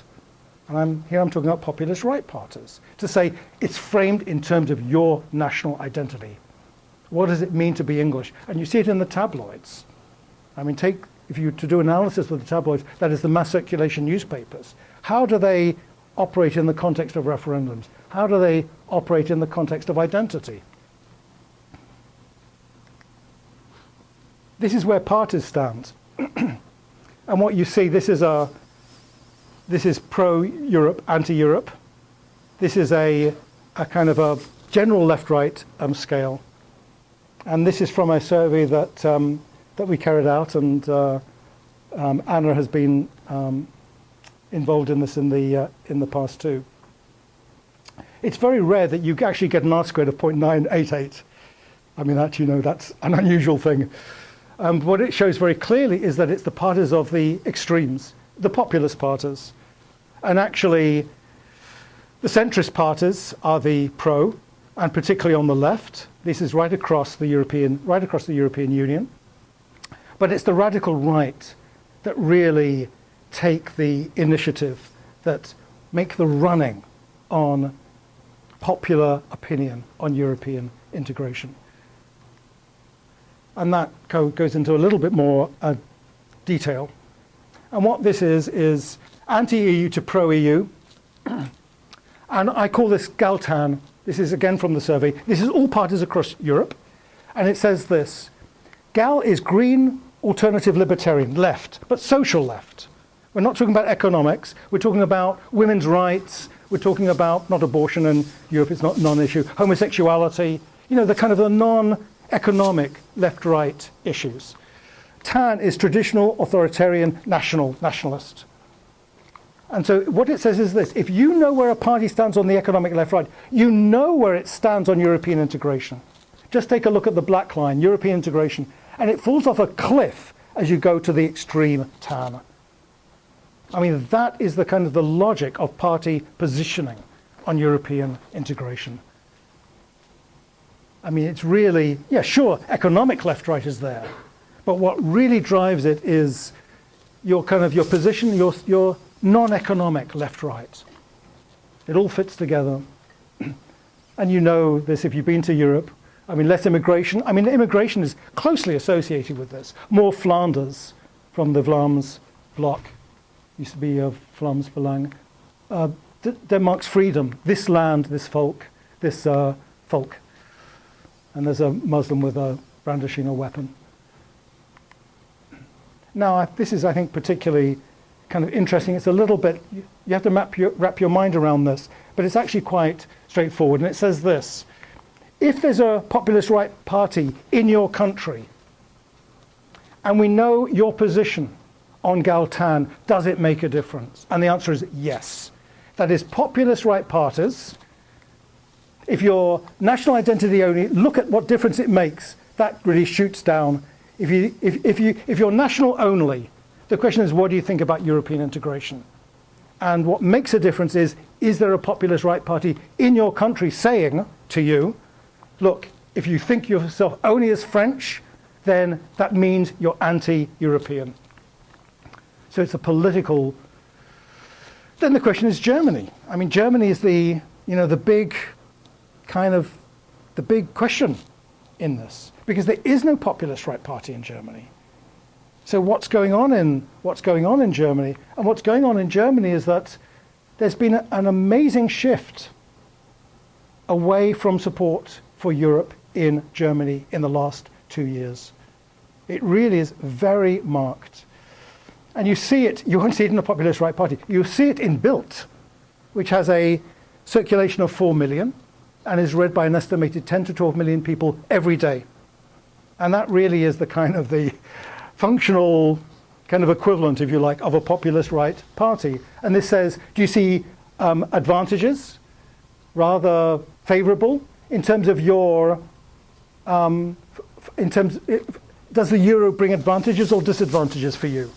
And I'm talking about populist right parties, to say it's framed in terms of your national identity. What does it mean to be English? And you see it in the tabloids. I mean, if you to do analysis with the tabloids, that is the mass circulation newspapers. How do they operate in the context of referendums? How do they operate in the context of identity? This is where parties stand. And what you see, this is pro-Europe, anti-Europe. This is a kind of a general left-right scale. And this is from a survey that we carried out, and Anna has been involved in this in the past too. It's very rare that you actually get an R-squared of 0.988. I mean, that's an unusual thing. What it shows very clearly is that it's the parties of the extremes, the populist parties. And actually, the centrist parties are the pro, and particularly on the left. This is right across the European Union. But it's the radical right that really take the initiative, that make the running on popular opinion on European integration. And that goes into a little bit more detail. And what this is anti-EU to pro-EU. And I call this GALTAN. This is again from the survey. This is all parties across Europe. And it says this: GAL is green, alternative, libertarian, left, but social left. We're not talking about economics. We're talking about women's rights. We're talking about, not abortion in Europe, it's not non-issue, homosexuality, the kind of the non-economic left-right issues. TAN is traditional, authoritarian, nationalist. And so what it says is this: if you know where a party stands on the economic left-right, you know where it stands on European integration. Just take a look at the black line, European integration, and it falls off a cliff as you go to the extreme TAN. I mean, that is the kind of the logic of party positioning on European integration. I mean, it's really, yeah, sure, economic left-right is there, but what really drives it is your position, your non-economic left-right. It all fits together. And you know this if you've been to Europe. I mean, less immigration. I mean, immigration is closely associated with this. More Flanders from the Vlaams bloc. Used to be Vlaams Belang. Denmark's freedom. This land, this folk, this folk. And there's a Muslim with brandishing a weapon. Now, this is, I think, particularly kind of interesting. It's a little bit, you have to wrap your mind around this, but it's actually quite straightforward. And it says this: if there's a populist right party in your country, and we know your position on GALTAN, does it make a difference? And the answer is yes. That is, populist right parties, if you're national identity only, look at what difference it makes. That really shoots down. If you're national only, the question is, what do you think about European integration? And what makes a difference is there a populist right party in your country saying to you, look, if you think yourself only as French, then that means you're anti-European. So it's a political. Then the question is Germany. I mean, Germany is the big question in this, because there is no populist right party in Germany. So what's going on in Germany? And what's going on in Germany is that there's been an amazing shift away from support for Europe in Germany in the last 2 years. It really is very marked. And you see it, you won't see it in the populist right party, you see it in Bild, which has a circulation of 4 million and is read by an estimated 10 to 12 million people every day. And that really is the kind of the functional kind of equivalent, if you like, of a populist right party. And this says, do you see advantages, rather favorable, in terms of your, does the euro bring advantages or disadvantages for you?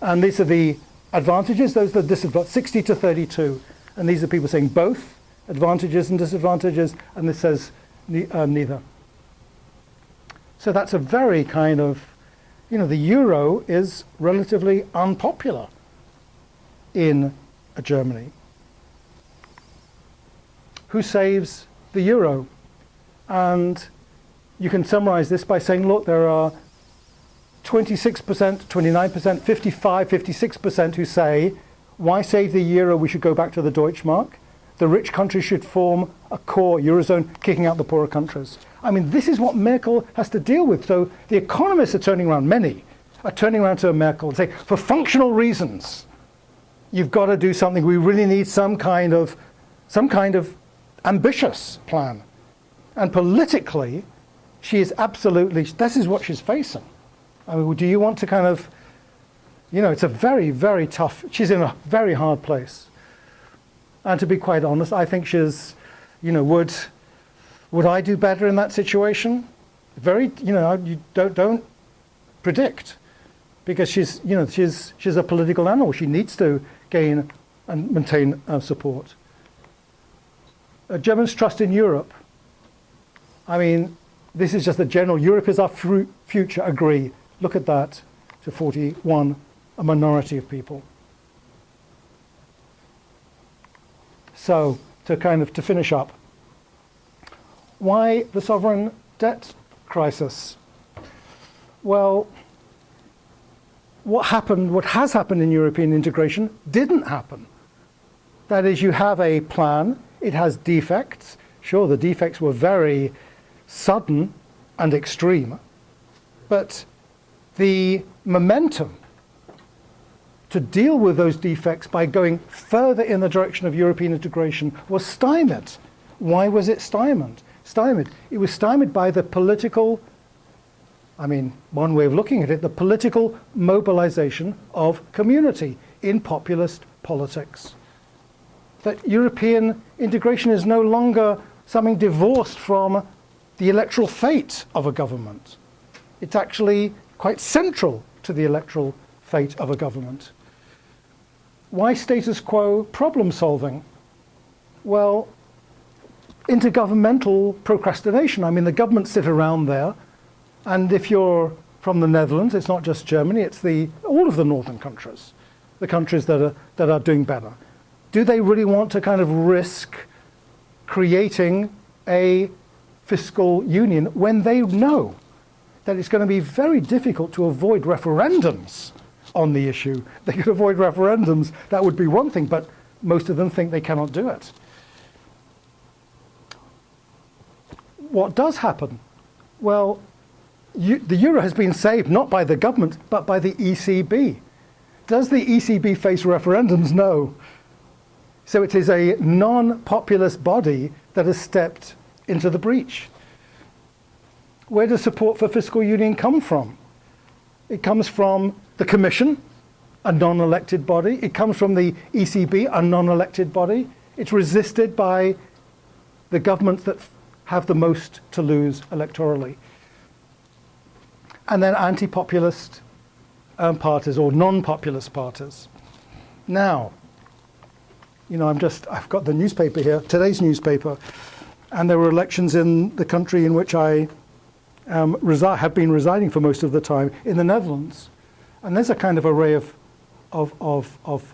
And these are the advantages, those are the disadvantages, 60 to 32. And these are people saying both, advantages and disadvantages, and this says neither. So that's a very kind of, the euro is relatively unpopular in Germany. Who saves the euro? And you can summarize this by saying, look, there are 26%, 29%, 55, 56% who say, why save the euro? We should go back to the Deutschmark. The rich countries should form a core eurozone, kicking out the poorer countries. I mean, this is what Merkel has to deal with. So the economists are turning around, many are turning around to Merkel and say, for functional reasons, you've got to do something. We really need some kind of ambitious plan. And politically, she is absolutely, this is what she's facing. I mean, do you want to kind of, it's a very, very tough, she's in a very hard place. And to be quite honest, I think she's, would I do better in that situation? Very, you don't predict, because she's a political animal. She needs to gain and maintain support. Germans' trust in Europe. I mean, this is just a general, Europe is our future, agree. Look at that, to 41, a minority of people. So, to finish up, why the sovereign debt crisis? Well, what has happened in European integration didn't happen. That is, you have a plan, it has defects. Sure, the defects were very sudden and extreme, but the momentum to deal with those defects by going further in the direction of European integration was stymied. Why was it stymied? It was stymied by the political, one way of looking at it, the political mobilization of community in populist politics. That European integration is no longer something divorced from the electoral fate of a government. It's actually quite central to the electoral fate of a government. Why status quo problem solving? Well, intergovernmental procrastination. The governments sit around there, and if you're from the Netherlands, it's not just Germany, it's all of the northern countries, the countries that are doing better. Do they really want to kind of risk creating a fiscal union when they know that it's going to be very difficult to avoid referendums on the issue? They could avoid referendums, that would be one thing, but most of them think they cannot do it. What does happen? Well, the euro has been saved not by the government, but by the ECB. Does the ECB face referendums? No. So it is a non-populist body that has stepped into the breach. Where does support for fiscal union come from? It comes from the Commission, a non-elected body. It comes from the ECB, a non-elected body. It's resisted by the governments that have the most to lose electorally. And then anti-populist parties or non-populist parties. Now, I've got the newspaper here, today's newspaper, and there were elections in the country in which I have been residing for most of the time, in the Netherlands. And there's a kind of array of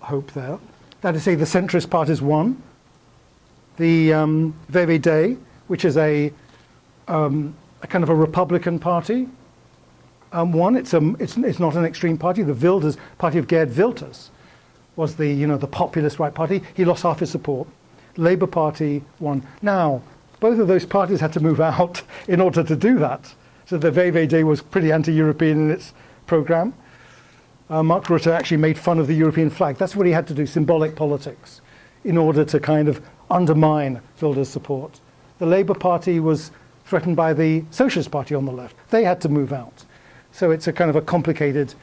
hope there. That is to say, the centrist parties won. The VVD, which is a kind of a Republican party, One, it's not an extreme party. The Wilders, party of Geert Wilders, was the populist right party. He lost half his support. Labour Party won. Now, both of those parties had to move out in order to do that. So the VVD was pretty anti-European in its programme. Mark Rutte actually made fun of the European flag. That's what he had to do, symbolic politics, in order to kind of undermine Wilders' support. The Labour Party was threatened by the Socialist Party on the left. They had to move out. So it's a kind of a complicated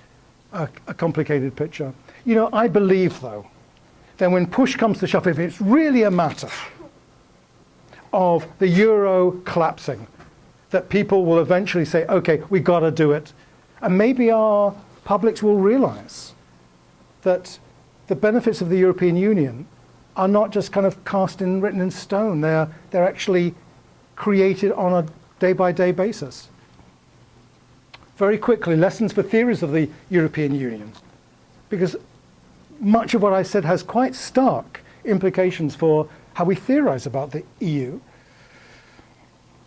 picture. I believe, though, that when push comes to shove, if it's really a matter of the euro collapsing, that people will eventually say, okay, we got to do it. And maybe our publics will realize that the benefits of the European Union are not just kind of written in stone. They're actually created on a day-by-day basis. Very quickly, lessons for theories of the European Union. Because much of what I said has quite stark implications for how we theorize about the EU.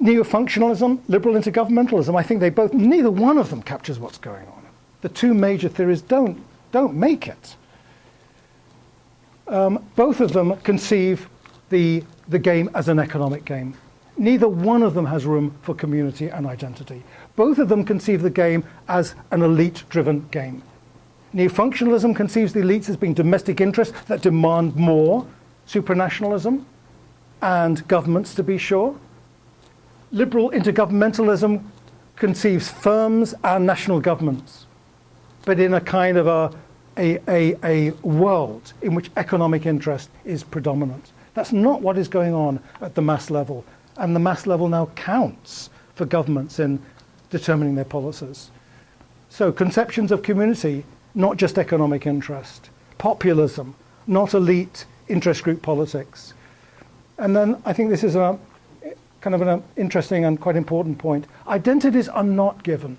Neo-functionalism, liberal intergovernmentalism, I think neither one of them captures what's going on. The two major theories don't make it. Both of them conceive the game as an economic game. Neither one of them has room for community and identity. Both of them conceive the game as an elite-driven game. Neo-functionalism conceives the elites as being domestic interests that demand more supranationalism and governments, to be sure. Liberal intergovernmentalism conceives firms and national governments, but in a kind of a world in which economic interest is predominant. That's not what is going on at the mass level, and the mass level now counts for governments in determining their policies. So conceptions of community, not just economic interest. Populism, not elite interest group politics. And then I think this is kind of an interesting and quite important point. Identities are not given.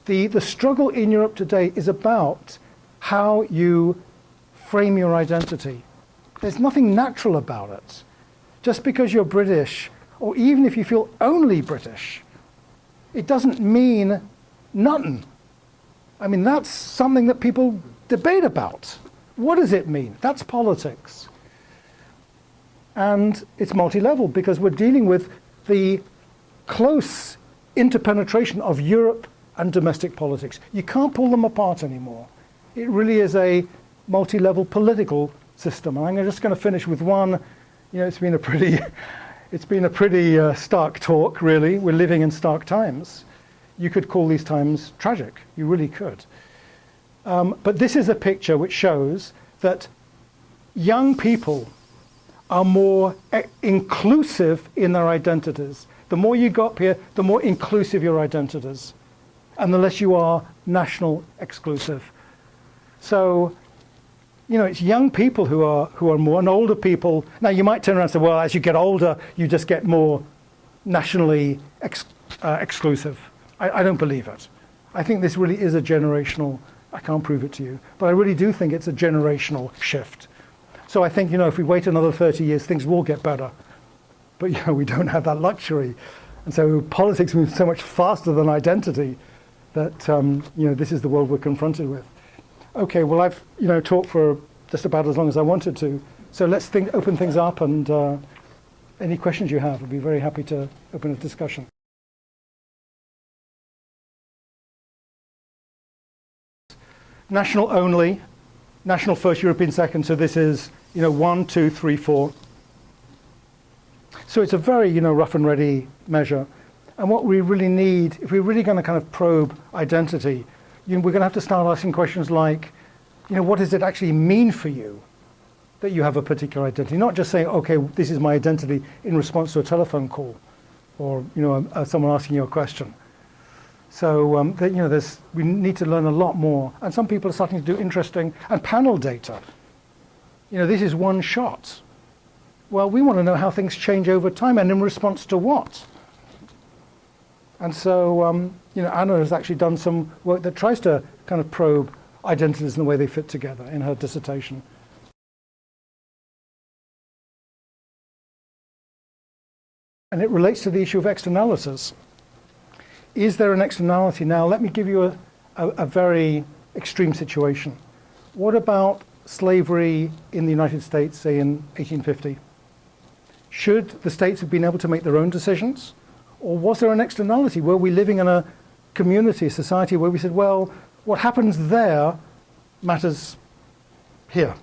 The struggle in Europe today is about how you frame your identity. There's nothing natural about it. Just because you're British, or even if you feel only British, it doesn't mean nothing. I mean, that's something that people debate about. What does it mean? That's politics. And it's multi-level because we're dealing with the close interpenetration of Europe and domestic politics. You can't pull them apart anymore. It really is a multi-level political system. And I'm just going to finish with one. It's been a pretty stark talk, really. We're living in stark times. You could call these times tragic. You really could. But this is a picture which shows that young people are more inclusive in their identities. The more you go up here, the more inclusive your identities, and the less you are national exclusive. So, it's young people who are more, and older people. Now, you might turn around and say, well, as you get older, you just get more nationally exclusive. I don't believe it. I think this really is a generational, I can't prove it to you, but I really do think it's a generational shift. So I think, if we wait another 30 years, things will get better. But, we don't have that luxury. And so politics moves so much faster than identity that, this is the world we're confronted with. Okay, well, I've, talked for just about as long as I wanted to. So let's open things up, and any questions you have, I'd be very happy to open a discussion. National only, national first, European second. So this is, 1, 2, 3, 4. So it's a very, rough and ready measure. And what we really need, if we're really going to kind of probe identity, we're going to have to start asking questions like, what does it actually mean for you that you have a particular identity? Not just saying, okay, this is my identity in response to a telephone call, or someone asking you a question. So we need to learn a lot more, and some people are starting to do interesting and panel data. This is one shot. Well, we want to know how things change over time and in response to what. And so, Anna has actually done some work that tries to kind of probe identities and the way they fit together in her dissertation. And it relates to the issue of externalities. is there an externality? Now, let me give you a very extreme situation. What about slavery in the United States, say in 1850? Should the states have been able to make their own decisions? Or was there an externality? Were we living in a community, a society where we said, well, what happens there matters here?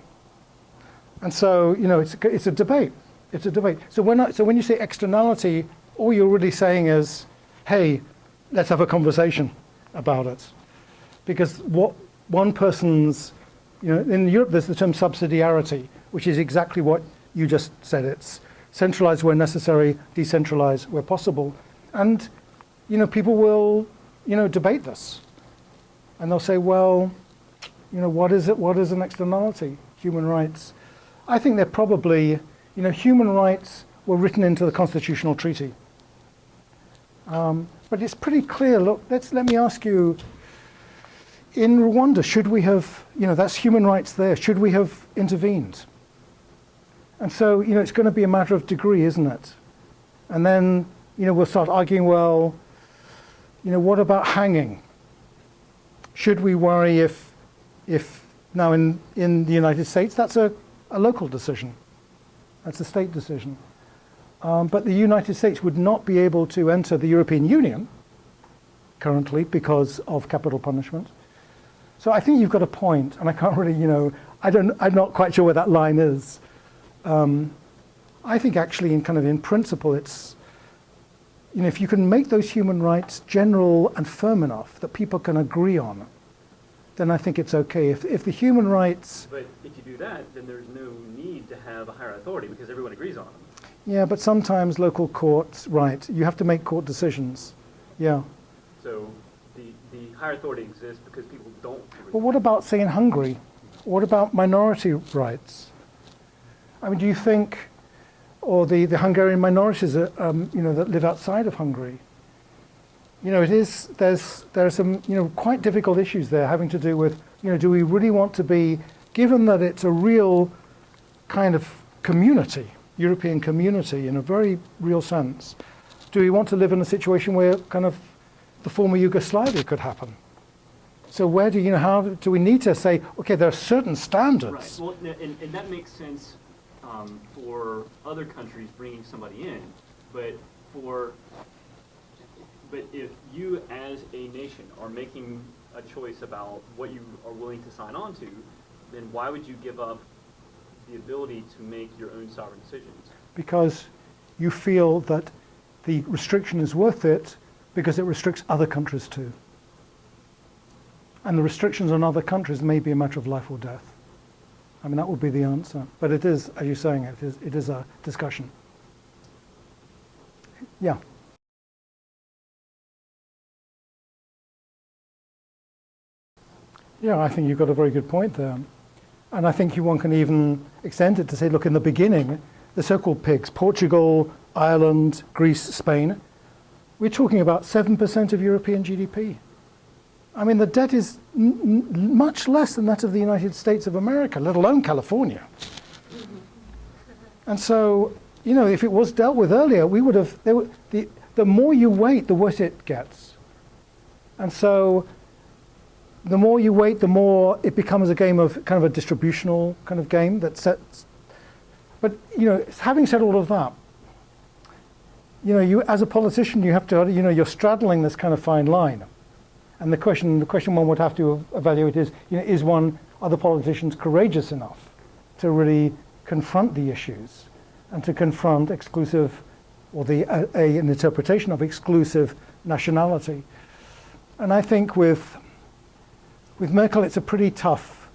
And so, you know, it's a debate. It's a debate. So when you say externality, all you're really saying is, hey, let's have a conversation about it. Because what one person's, you know, in Europe there's the term subsidiarity, which is exactly what you just said. It's centralize where necessary, decentralize where possible. And, you know, people will, you know, debate this. And they'll say, well, you know, what is it? What is an externality? Human rights. I think they're probably, you know, human rights were written into the constitutional treaty. But it's pretty clear. Look, let me ask you, in Rwanda, should we have, you know, that's human rights there, should we have intervened? And so, you know, it's going to be a matter of degree, isn't it? And then, you know, we'll start arguing, well, you know, what about hanging? Should we worry if now in the United States, that's a local decision. That's a state decision. But the United States would not be able to enter the European Union currently because of capital punishment. So I think you've got a point, and I can't really, you know, I'm not quite sure where that line is. I think actually in principle it's, you know, if you can make those human rights general and firm enough that people can agree on, then I think it's okay. If the human rights... But if you do that, then there's no need to have a higher authority because everyone agrees on them. Yeah, but sometimes local courts, right, you have to make court decisions. Yeah. So the higher authority exists because people don't agree. But what about, say, in Hungary? What about minority rights? I mean, do you think, or the Hungarian minorities, you know, that live outside of Hungary? You know, there are some, you know, quite difficult issues there having to do with, you know, do we really want to be, given that it's a real kind of community, European community in a very real sense, do we want to live in a situation where kind of the former Yugoslavia could happen? So where do, you know, how do we need to say, okay, there are certain standards? Right, well, and that makes sense for other countries bringing somebody in, but if you as a nation are making a choice about what you are willing to sign on to, then why would you give up the ability to make your own sovereign decisions? Because you feel that the restriction is worth it because it restricts other countries too. And the restrictions on other countries may be a matter of life or death. I mean, that would be the answer. But it is, as you're saying, it is a discussion. Yeah. Yeah, I think you've got a very good point there. And I think one can even extend it to say, look, in the beginning, the so-called PIGS, Portugal, Ireland, Greece, Spain, we're talking about 7% of European GDP. I mean, the debt is much less than that of the United States of America, let alone California. And so, you know, if it was dealt with earlier, we would have, the more you wait, the worse it gets. And so the more you wait, the more it becomes a game of kind of a distributional kind of game that sets. But, you know, having said all of that, you know, you as a politician, you have to, you know, you're straddling this kind of fine line. And the question one would have to evaluate is, you know, are the politicians courageous enough to really confront the issues and to confront exclusive, or an interpretation of exclusive nationality? And I think with Merkel, it's a pretty tough.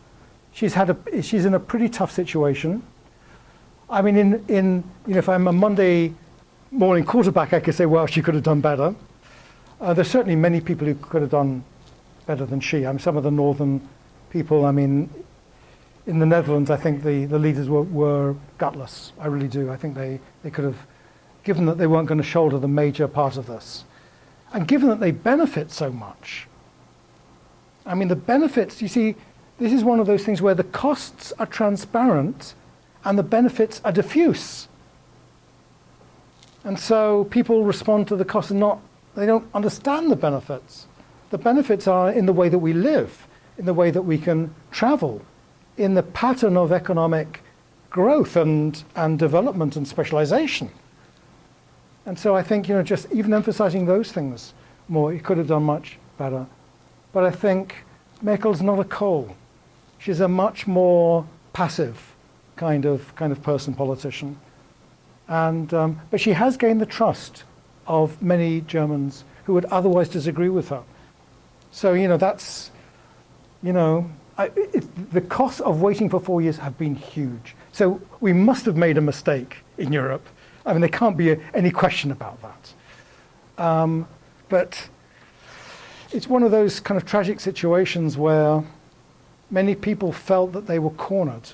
She's in a pretty tough situation. I mean, you know, if I'm a Monday morning quarterback, I could say, well, she could have done better. There's certainly many people who could have done better than she. I mean, some of the northern people, I mean, in the Netherlands, I think the leaders were gutless. I really do. I think they could have, given that they weren't going to shoulder the major part of this, and given that they benefit so much. I mean, the benefits, you see, this is one of those things where the costs are transparent and the benefits are diffuse. And so people respond to the costs and not They don't understand the benefits. The benefits are in the way that we live, in the way that we can travel, in the pattern of economic growth and development and specialization. And so I think, just even emphasizing those things more, he could have done much better. But I think Merkel's not a Kohl. She's a much more passive kind of person, politician. And but she has gained the trust of many Germans who would otherwise disagree with her. So, that's, the costs of waiting for 4 years have been huge. So we must have made a mistake in Europe. I mean, there can't be any question about that. But it's one of those kind of tragic situations where many people felt that they were cornered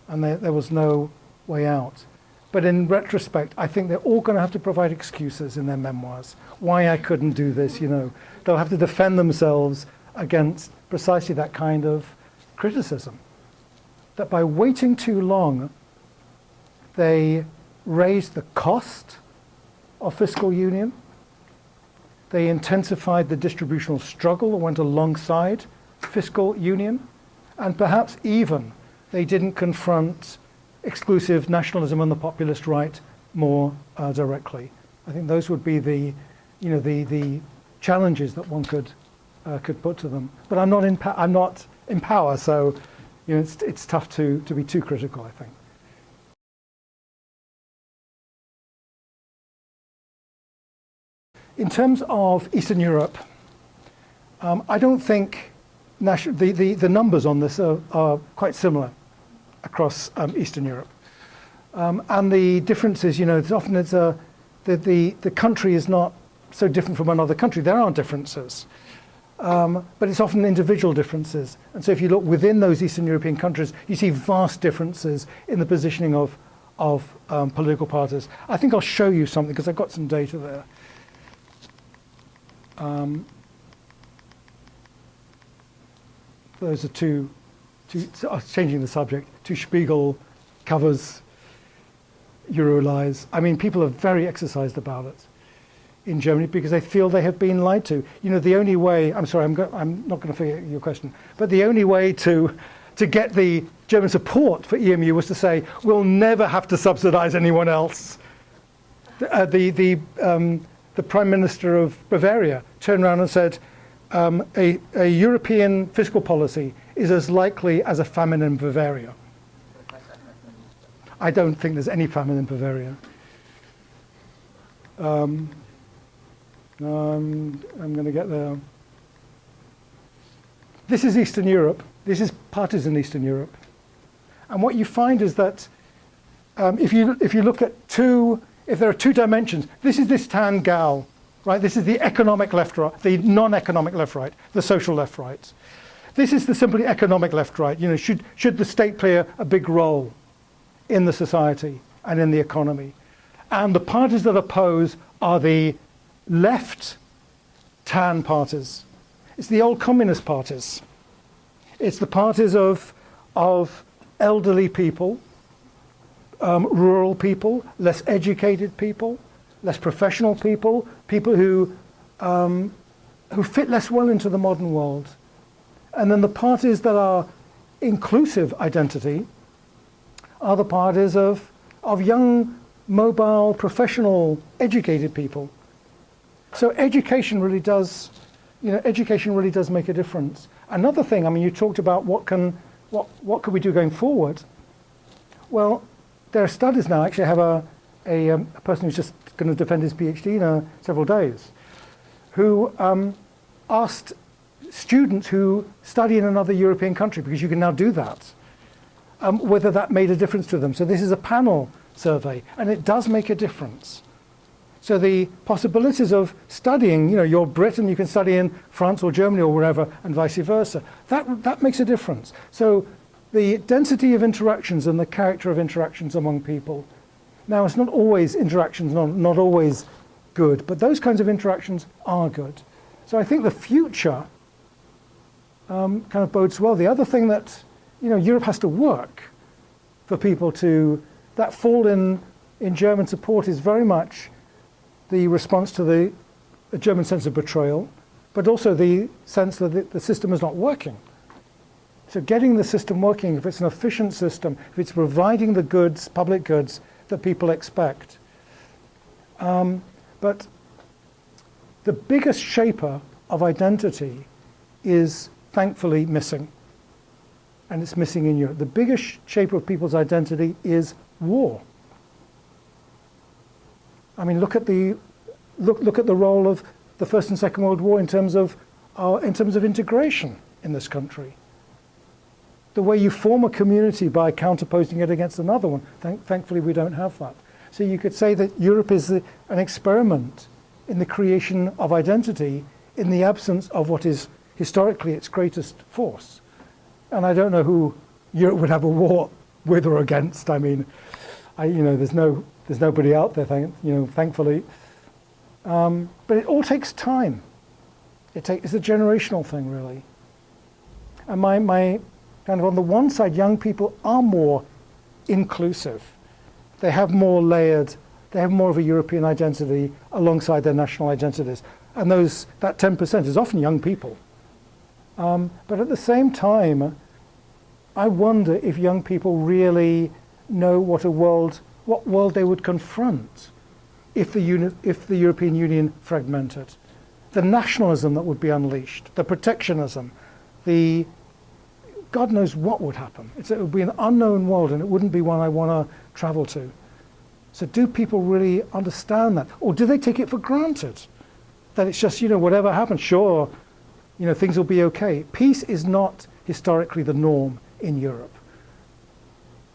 and there was no way out. But in retrospect, I think they're all going to have to provide excuses in their memoirs. Why I couldn't do this, They'll have to defend themselves against precisely that kind of criticism. That by waiting too long, they raised the cost of fiscal union. They intensified the distributional struggle that went alongside fiscal union. And perhaps even they didn't confront exclusive nationalism and the populist right more directly. I think those would be the challenges that one could put to them. But I'm not in power, so it's tough to be too critical, I think. In terms of Eastern Europe, I don't think the numbers on this are quite similar across Eastern Europe. And the differences, often the country is not so different from another country. There are differences, but it's often individual differences. And so if you look within those Eastern European countries, you see vast differences in the positioning of political parties. I think I'll show you something because I've got some data there. Those are two changing the subject, two Spiegel covers, Euro lies. I mean, people are very exercised about it in Germany because they feel they have been lied to. The only way, I'm sorry, I'm not going to forget your question, but the only way to get the German support for EMU was to say, we'll never have to subsidize anyone else. The Prime Minister of Bavaria turned around and said, a European fiscal policy is as likely as a famine in Bavaria. I don't think there's any famine in Bavaria. I'm going to get there. This is Eastern Europe. This is parties in Eastern Europe. And what you find is that if you look at if there are two dimensions, this is this tan gal, right? This is the economic left-right, the non-economic left-right, the social left-right. This is the simply economic left-right. Should the state play a big role in the society and in the economy? And the parties that oppose are the left tan parties. It's the old communist parties. It's the parties of elderly people, rural people, less educated people, less professional people, people who fit less well into the modern world. And then the parties that are inclusive identity are the parties of young, mobile, professional, educated people. So education really does make a difference. Another thing, I mean, you talked about what could we do going forward? Well, there are studies now. Actually, I have a person who's just going to defend his PhD in several days, who asked students who study in another European country, because you can now do that, whether that made a difference to them. So this is a panel survey, and it does make a difference. So the possibilities of studying, you're Britain, you can study in France or Germany or wherever, and vice versa. That makes a difference. So the density of interactions and the character of interactions among people. Now, it's not always interactions, not always good, but those kinds of interactions are good. So I think the future kind of bodes well. The other thing that, Europe has to work for people to, that fall in German support is very much the response to the a German sense of betrayal, but also the sense that the system is not working. So getting the system working, if it's an efficient system, if it's providing the goods, public goods, that people expect. But the biggest shaper of identity is thankfully missing. And it's missing in Europe. The biggest shaper of people's identity is war. I mean, look at the role of the First and Second World War in terms of integration in this country. The way you form a community by counterposing it against another one. Thankfully, we don't have that. So you could say that Europe is an experiment in the creation of identity in the absence of what is historically its greatest force. And I don't know who Europe would have a war with or against. I mean, there's nobody out there, thankfully. But it all takes time. It's a generational thing, really. And my kind of on the one side, young people are more inclusive. They have more layered. They have more of a European identity alongside their national identities. And that 10% is often young people. But at the same time, I wonder if young people really know what world they would confront if the European Union fragmented. The nationalism that would be unleashed, the protectionism, God knows what would happen. It would be an unknown world, and it wouldn't be one I want to travel to. So do people really understand that? Or do they take it for granted? That it's just, whatever happens, sure, things will be okay. Peace is not historically the norm in Europe.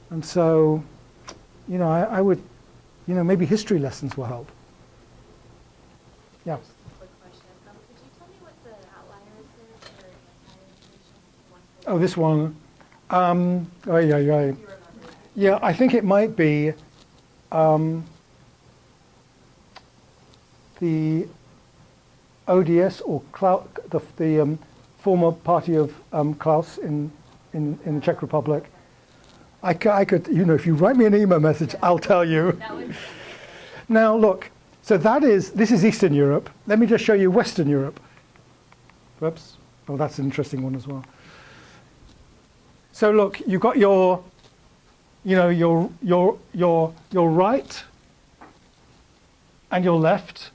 And so, I would, maybe history lessons will help. Yeah. Just a quick question. Could you tell me what the outlier is there for anti-inflation? Oh, this one. Yeah, I think it might be the ODS or the former party of Klaus in the Czech Republic. I could, if you write me an email message, I'll tell you. Now, look, so this is Eastern Europe. Let me just show you Western Europe. Whoops. Oh, that's an interesting one as well. So look, you've got your right and your left,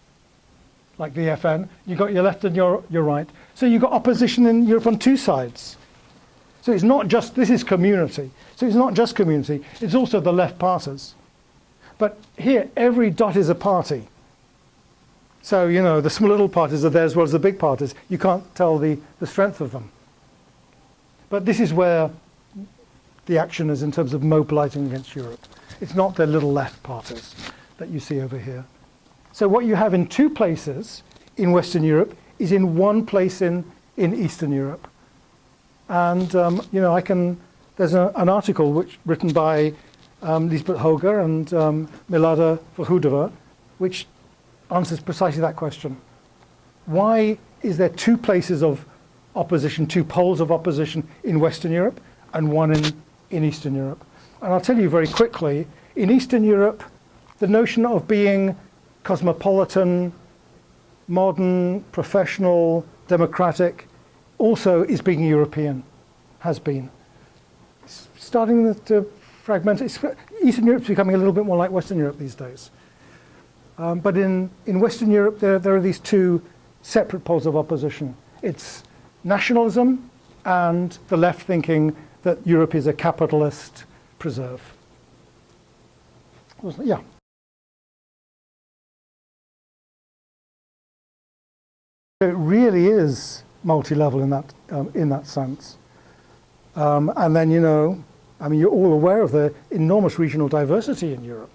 like the FN. You've got your left and your right. So you've got opposition in Europe on two sides. So it's not just, this is community. So it's not just community, it's also the left parties. But here, every dot is a party. So, the small little parties are there as well as the big parties. You can't tell the strength of them. But this is where the action is in terms of mobilizing against Europe. It's not the little left parties that you see over here. So what you have in two places in Western Europe is in one place in Eastern Europe. And, there's an article written by Lisbeth Hoger and Milada Verhoeven, which answers precisely that question. Why is there two places of opposition, two poles of opposition in Western Europe and one in Eastern Europe? And I'll tell you very quickly, in Eastern Europe, the notion of being cosmopolitan, modern, professional, democratic, also is being European, has been. It's starting to fragment. Eastern Europe's becoming a little bit more like Western Europe these days. But in Western Europe, there are these two separate poles of opposition. It's nationalism and the left thinking that Europe is a capitalist preserve. Yeah. It really is multi-level in that sense. And then, you're all aware of the enormous regional diversity in Europe.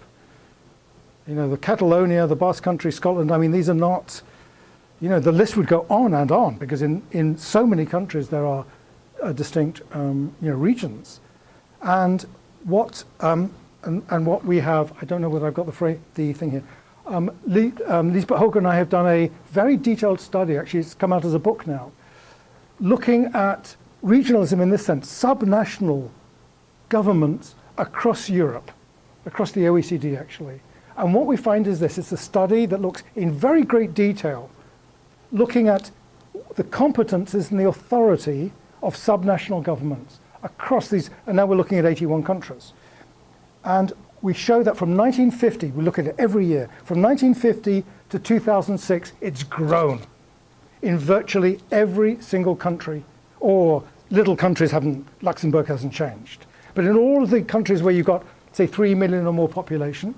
The Catalonia, the Basque Country, Scotland, these are not, the list would go on and on because in so many countries there are distinct, regions. And what we have, I don't know whether I've got the thing here. Lisbeth Hoger and I have done a very detailed study, actually it's come out as a book now, looking at regionalism in this sense, subnational governments across Europe, across the OECD actually. And what we find is this, it's a study that looks in very great detail looking at the competences and the authority of subnational governments across these, and now we're looking at 81 countries. And we show that from 1950, we look at it every year, from 1950 to 2006, it's grown in virtually every single country, or little countries haven't, Luxembourg hasn't changed. But in all of the countries where you've got, say, 3 million or more population,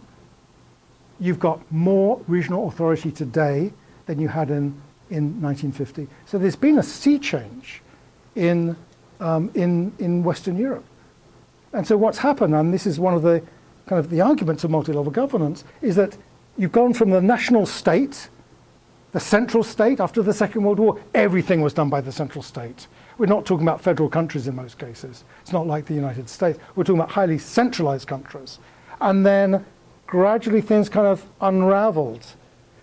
you've got more regional authority today than you had in 1950. So there's been a sea change in Western Europe. And so what's happened, and this is one of the kind of the arguments of multi-level governance, is that you've gone from the national state, the central state. After the Second World War, everything was done by the central state. We're not talking about federal countries in most cases. It's not like the United States. We're talking about highly centralized countries. And then gradually things kind of unraveled,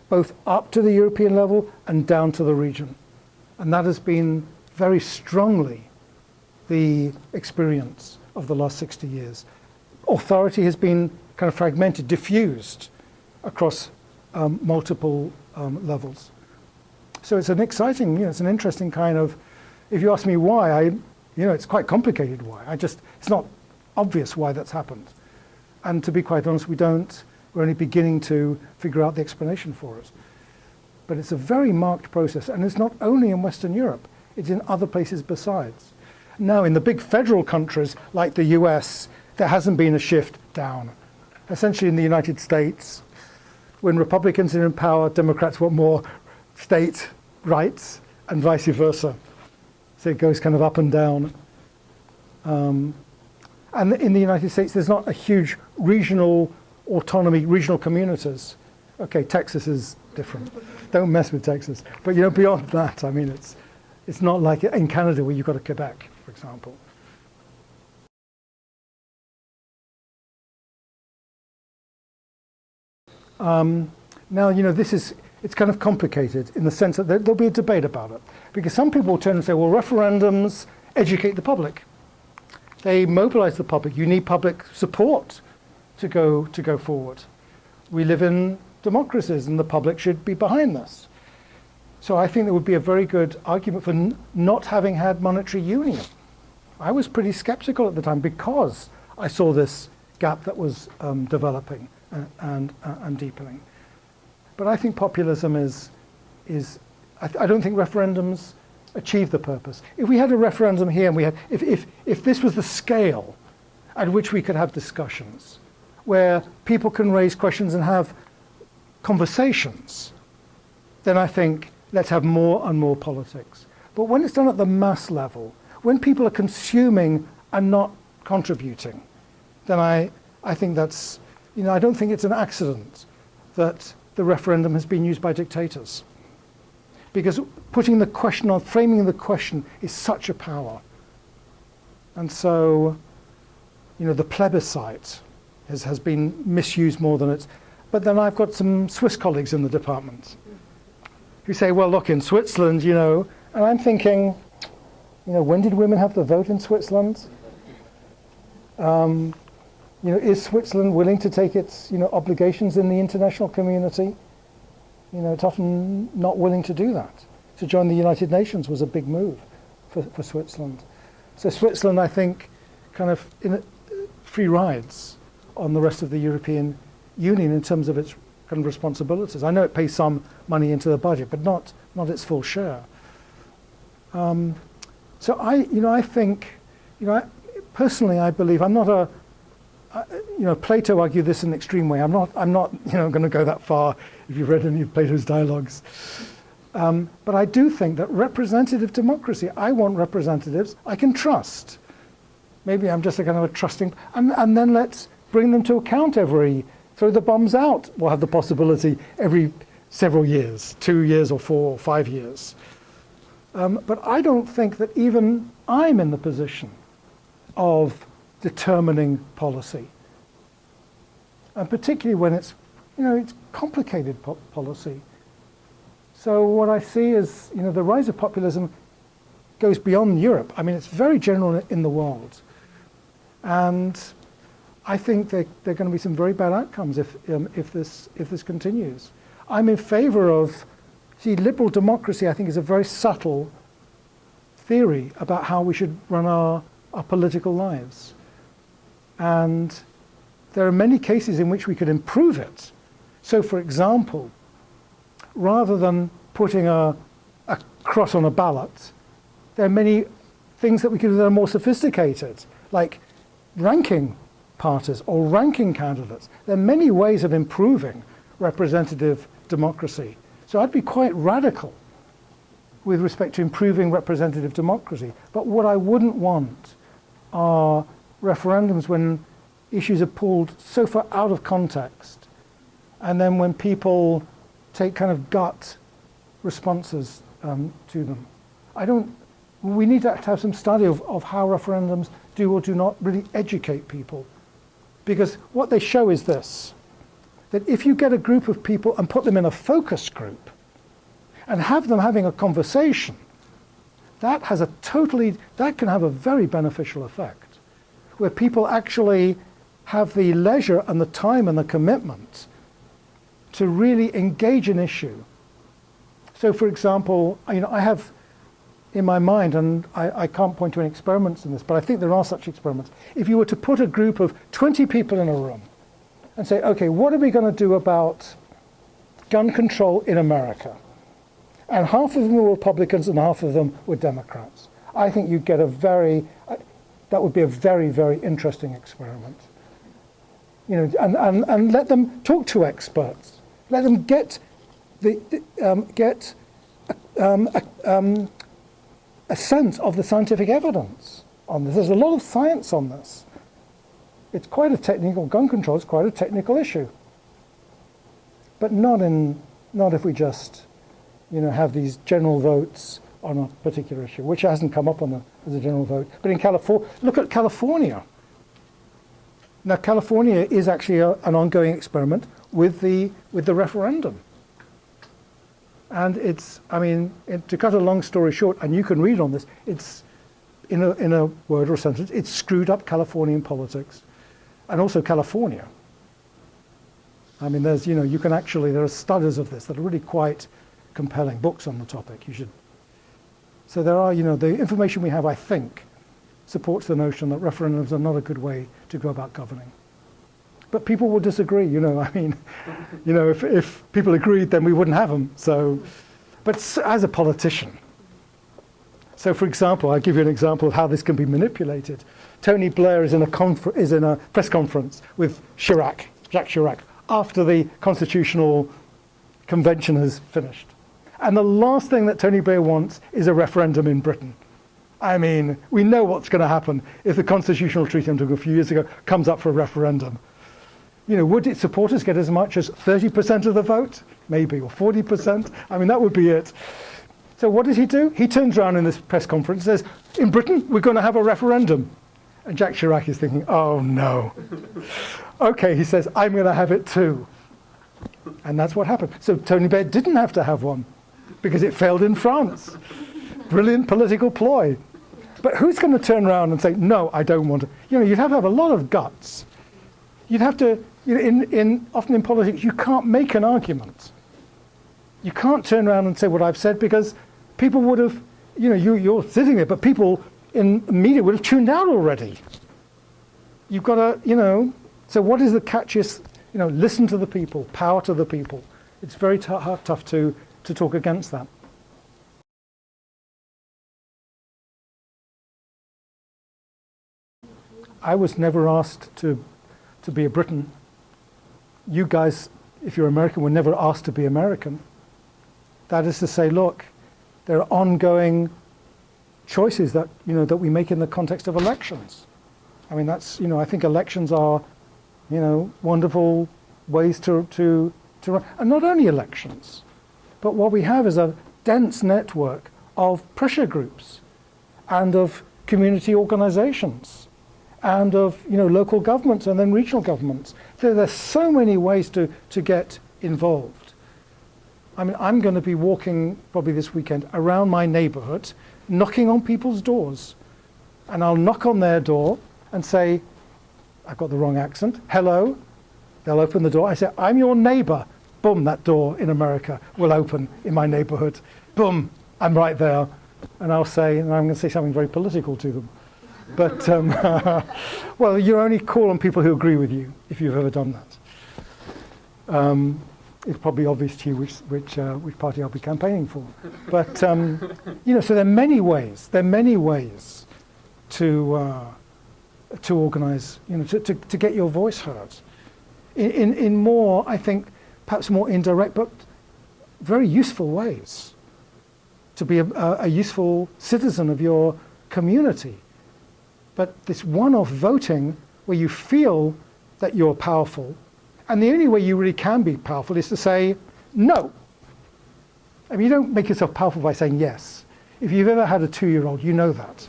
both up to the European level and down to the region. And that has been very strongly the experience of the last 60 years. Authority has been kind of fragmented, diffused across multiple levels. So it's an exciting, it's an interesting kind of, if you ask me why, it's quite complicated why. It's not obvious why that's happened. And to be quite honest, we're only beginning to figure out the explanation for it. But it's a very marked process, and it's not only in Western Europe, it's in other places besides. Now, in the big federal countries like the US, there hasn't been a shift down. Essentially in the United States, when Republicans are in power, Democrats want more state rights and vice versa. So it goes kind of up and down. And in the United States, there's not a huge regional autonomy, regional communities. Okay, Texas is different. Don't mess with Texas. But beyond that, it's not like in Canada where you've got a Quebec, for example. Now, it's kind of complicated in the sense that there'll be a debate about it. Because some people will turn and say, well, referendums educate the public. They mobilize the public. You need public support to go forward. We live in democracies and the public should be behind this. So I think there would be a very good argument for not having had monetary union. I was pretty skeptical at the time because I saw this gap that was developing and deepening. But I think populism I don't think referendums achieve the purpose. If we had a referendum here and if this was the scale at which we could have discussions, where people can raise questions and have conversations, then I think let's have more and more politics. But when it's done at the mass level, when people are consuming and not contributing, then I think that's, I don't think it's an accident that the referendum has been used by dictators. Because putting the question on, framing the question is such a power. And so, the plebiscite has been misused more than it's, but then I've got some Swiss colleagues in the department who say, well, look, in Switzerland, and I'm thinking, when did women have the vote in Switzerland? Is Switzerland willing to take its, obligations in the international community? It's often not willing to do that. To join the United Nations was a big move for Switzerland. So Switzerland, I think, kind of free rides on the rest of the European Union in terms of its kind of responsibilities. I know it pays some money into the budget, but not its full share. So I think, personally, I believe I'm not a. Plato argued this in an extreme way. I'm not going to go that far if you've read any of Plato's dialogues. But I do think that representative democracy, I want representatives I can trust. Maybe I'm just a kind of a trusting, and then let's bring them to account throw the bombs out. We'll have the possibility every several years, 2 years or 4 or 5 years. But I don't think that even I'm in the position of determining policy. And particularly when it's complicated policy. So what I see is, the rise of populism goes beyond Europe. It's very general in the world. And I think there are going to be some very bad outcomes if this continues. I'm in favor of See, liberal democracy, I think, is a very subtle theory about how we should run our political lives. And there are many cases in which we could improve it. So, for example, rather than putting a cross on a ballot, there are many things that we could do that are more sophisticated, like ranking parties or ranking candidates. There are many ways of improving representative democracy. So I'd be quite radical with respect to improving representative democracy. But what I wouldn't want are referendums when issues are pulled so far out of context, and then when people take kind of gut responses to them. We need to have some study of how referendums do or do not really educate people. Because what they show is this, that if you get a group of people and put them in a focus group and have them having a conversation, that can have a very beneficial effect, where people actually have the leisure and the time and the commitment to really engage an issue. So, for example, I have in my mind, and I can't point to any experiments in this, but I think there are such experiments. If you were to put a group of 20 people in a room and say, okay, what are we going to do about gun control in America? And half of them were Republicans and half of them were Democrats. I think you'd get that would be a very, very interesting experiment. And let them talk to experts. Let them get a sense of the scientific evidence on this. There's a lot of science on this. It's quite a technical, gun control is quite a technical issue. But not if we just, have these general votes on a particular issue, which hasn't come up as a general vote. But in California, look at California. Now, California is actually an ongoing experiment with the referendum. And to cut a long story short, and you can read on this, it's, in a word or a sentence, it's screwed up Californian politics, and also California. There's, there are studies of this that are really quite compelling, books on the topic. So there are, the information we have, I think, supports the notion that referendums are not a good way to go about governing. But people will disagree, if people agreed, then we wouldn't have them. So, but as a politician, so for example, I'll give you an example of how this can be manipulated. Tony Blair is in a press conference with Jacques Chirac, after the Constitutional Convention has finished. And the last thing that Tony Blair wants is a referendum in Britain. We know what's going to happen if the Constitutional Treaty I took a few years ago comes up for a referendum. Would its supporters get as much as 30% of the vote? Maybe, or 40%? That would be it. So what does he do? He turns around in this press conference and says, in Britain, we're going to have a referendum. And Jacques Chirac is thinking, oh no. Okay, he says, I'm going to have it too. And that's what happened. So Tony Blair didn't have to have one because it failed in France. Brilliant political ploy. But who's going to turn around and say, no, I don't want to? You'd have to have a lot of guts. You'd have to, often in politics, you can't make an argument. You can't turn around and say what I've said, because people would have, you're sitting there, but people in the media would have tuned out already. You've got to, so what is the catchiest, listen to the people, power to the people. It's very tough to talk against that. I was never asked to be a Briton. You guys, if you're American, were never asked to be American. That is to say, look, there are ongoing choices that that we make in the context of elections. That's I think elections are wonderful ways to run, and not only elections, but what we have is a dense network of pressure groups, and of community organizations, and of local governments and then regional governments. There's so many ways to get involved. I'm going to be walking probably this weekend around my neighborhood, knocking on people's doors. And I'll knock on their door and say, I've got the wrong accent, hello. They'll open the door. I say, I'm your neighbor. boom, that door in America will open in my neighborhood. Boom, I'm right there. And I'll say, and I'm going to say something very political to them. But, well, you only call on people who agree with you if you've ever done that. It's probably obvious to you which party I'll be campaigning for. But, you know, so there are many ways. There are many ways to organize, you know, to get your voice heard. In more, I think, perhaps more indirect, but very useful ways to be a useful citizen of your community. But this one-off voting where you feel that you're powerful, and the only way you really can be powerful is to say no. I mean, you don't make yourself powerful by saying yes. If you've ever had a 2-year-old, you know that.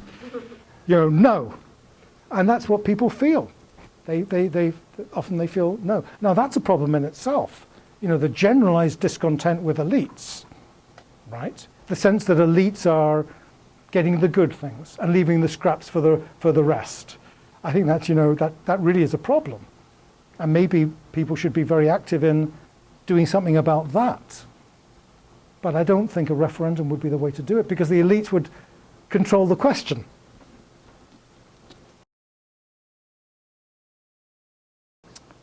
You know, no. And that's what people feel. They often feel no. Now that's a problem in itself. You know, the generalized discontent with elites, right? The sense that elites are getting the good things and leaving the scraps for the rest. I think that, you know, that really is a problem. And maybe people should be very active in doing something about that. But I don't think a referendum would be the way to do it, because the elites would control the question.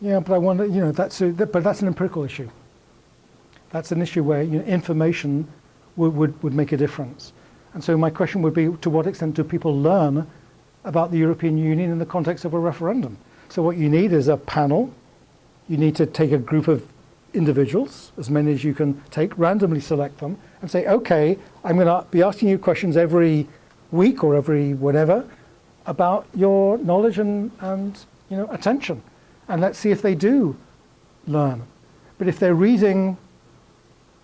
Yeah, but I wonder, you know, that's an empirical issue. That's an issue where, you know, information would make a difference. And so my question would be, to what extent do people learn about the European Union in the context of a referendum? So what you need is a panel. You need to take a group of individuals, as many as you can take, randomly select them, and say, okay, I'm going to be asking you questions every week or every whatever about your knowledge and you know, attention. And let's see if they do learn. But if they're reading,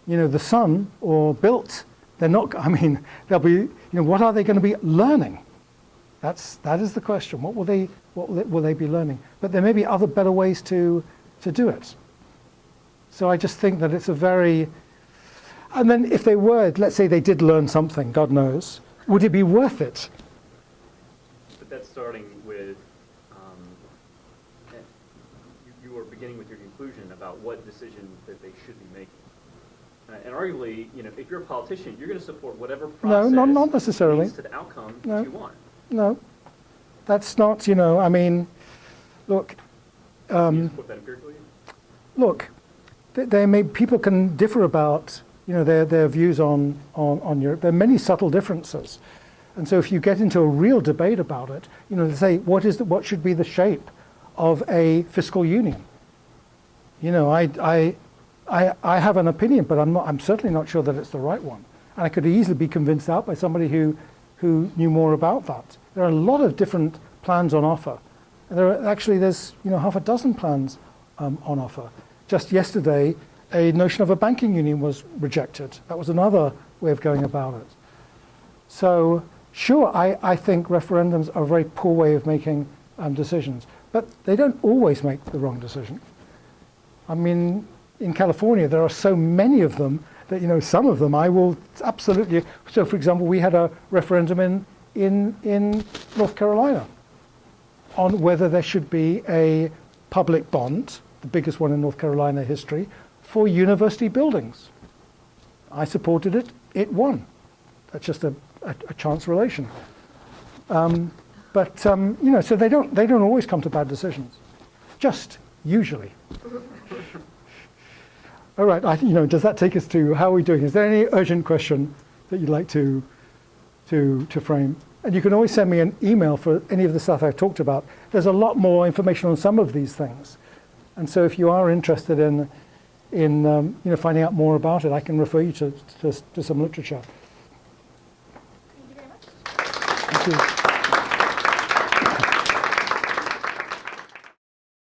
you know, The Sun or Built, they're not, I mean, they'll be, you know, what are they going to be learning? That is the question. What will they be learning? But there may be other better ways to do it. So I just think that it's a very, and then if they were, let's say they did learn something, God knows, would it be worth it? But that's starting with, you are beginning with your conclusion about what decision that they should be making. And arguably, you know, if you're a politician, you're going to support whatever process not necessarily. leads to the outcome that you want. No, that's not, you know, I mean, look. You support that empirically? Look, people can differ about, you know, their views on Europe. There are many subtle differences. And so if you get into a real debate about it, you know, to say, what should be the shape of a fiscal union? You know, I have an opinion, but I'm certainly not sure that it's the right one. And I could easily be convinced out by somebody who knew more about that. There are a lot of different plans on offer. And there's, you know, half a dozen plans on offer. Just yesterday, a notion of a banking union was rejected. That was another way of going about it. So, sure, I think referendums are a very poor way of making decisions. But they don't always make the wrong decision. I mean, in California, there are so many of them that, you know, some of them I will absolutely. So, for example, we had a referendum in North Carolina on whether there should be a public bond, the biggest one in North Carolina history, for university buildings. I supported it. It won. That's just a chance relation. But you know, so they don't always come to bad decisions, just usually. All right, you know, does that take us to how are we doing? Is there any urgent question that you'd like to frame? And you can always send me an email for any of the stuff I've talked about. There's a lot more information on some of these things, and so if you are interested in you know, finding out more about it, I can refer you to some literature. Thank you very much. Thank you.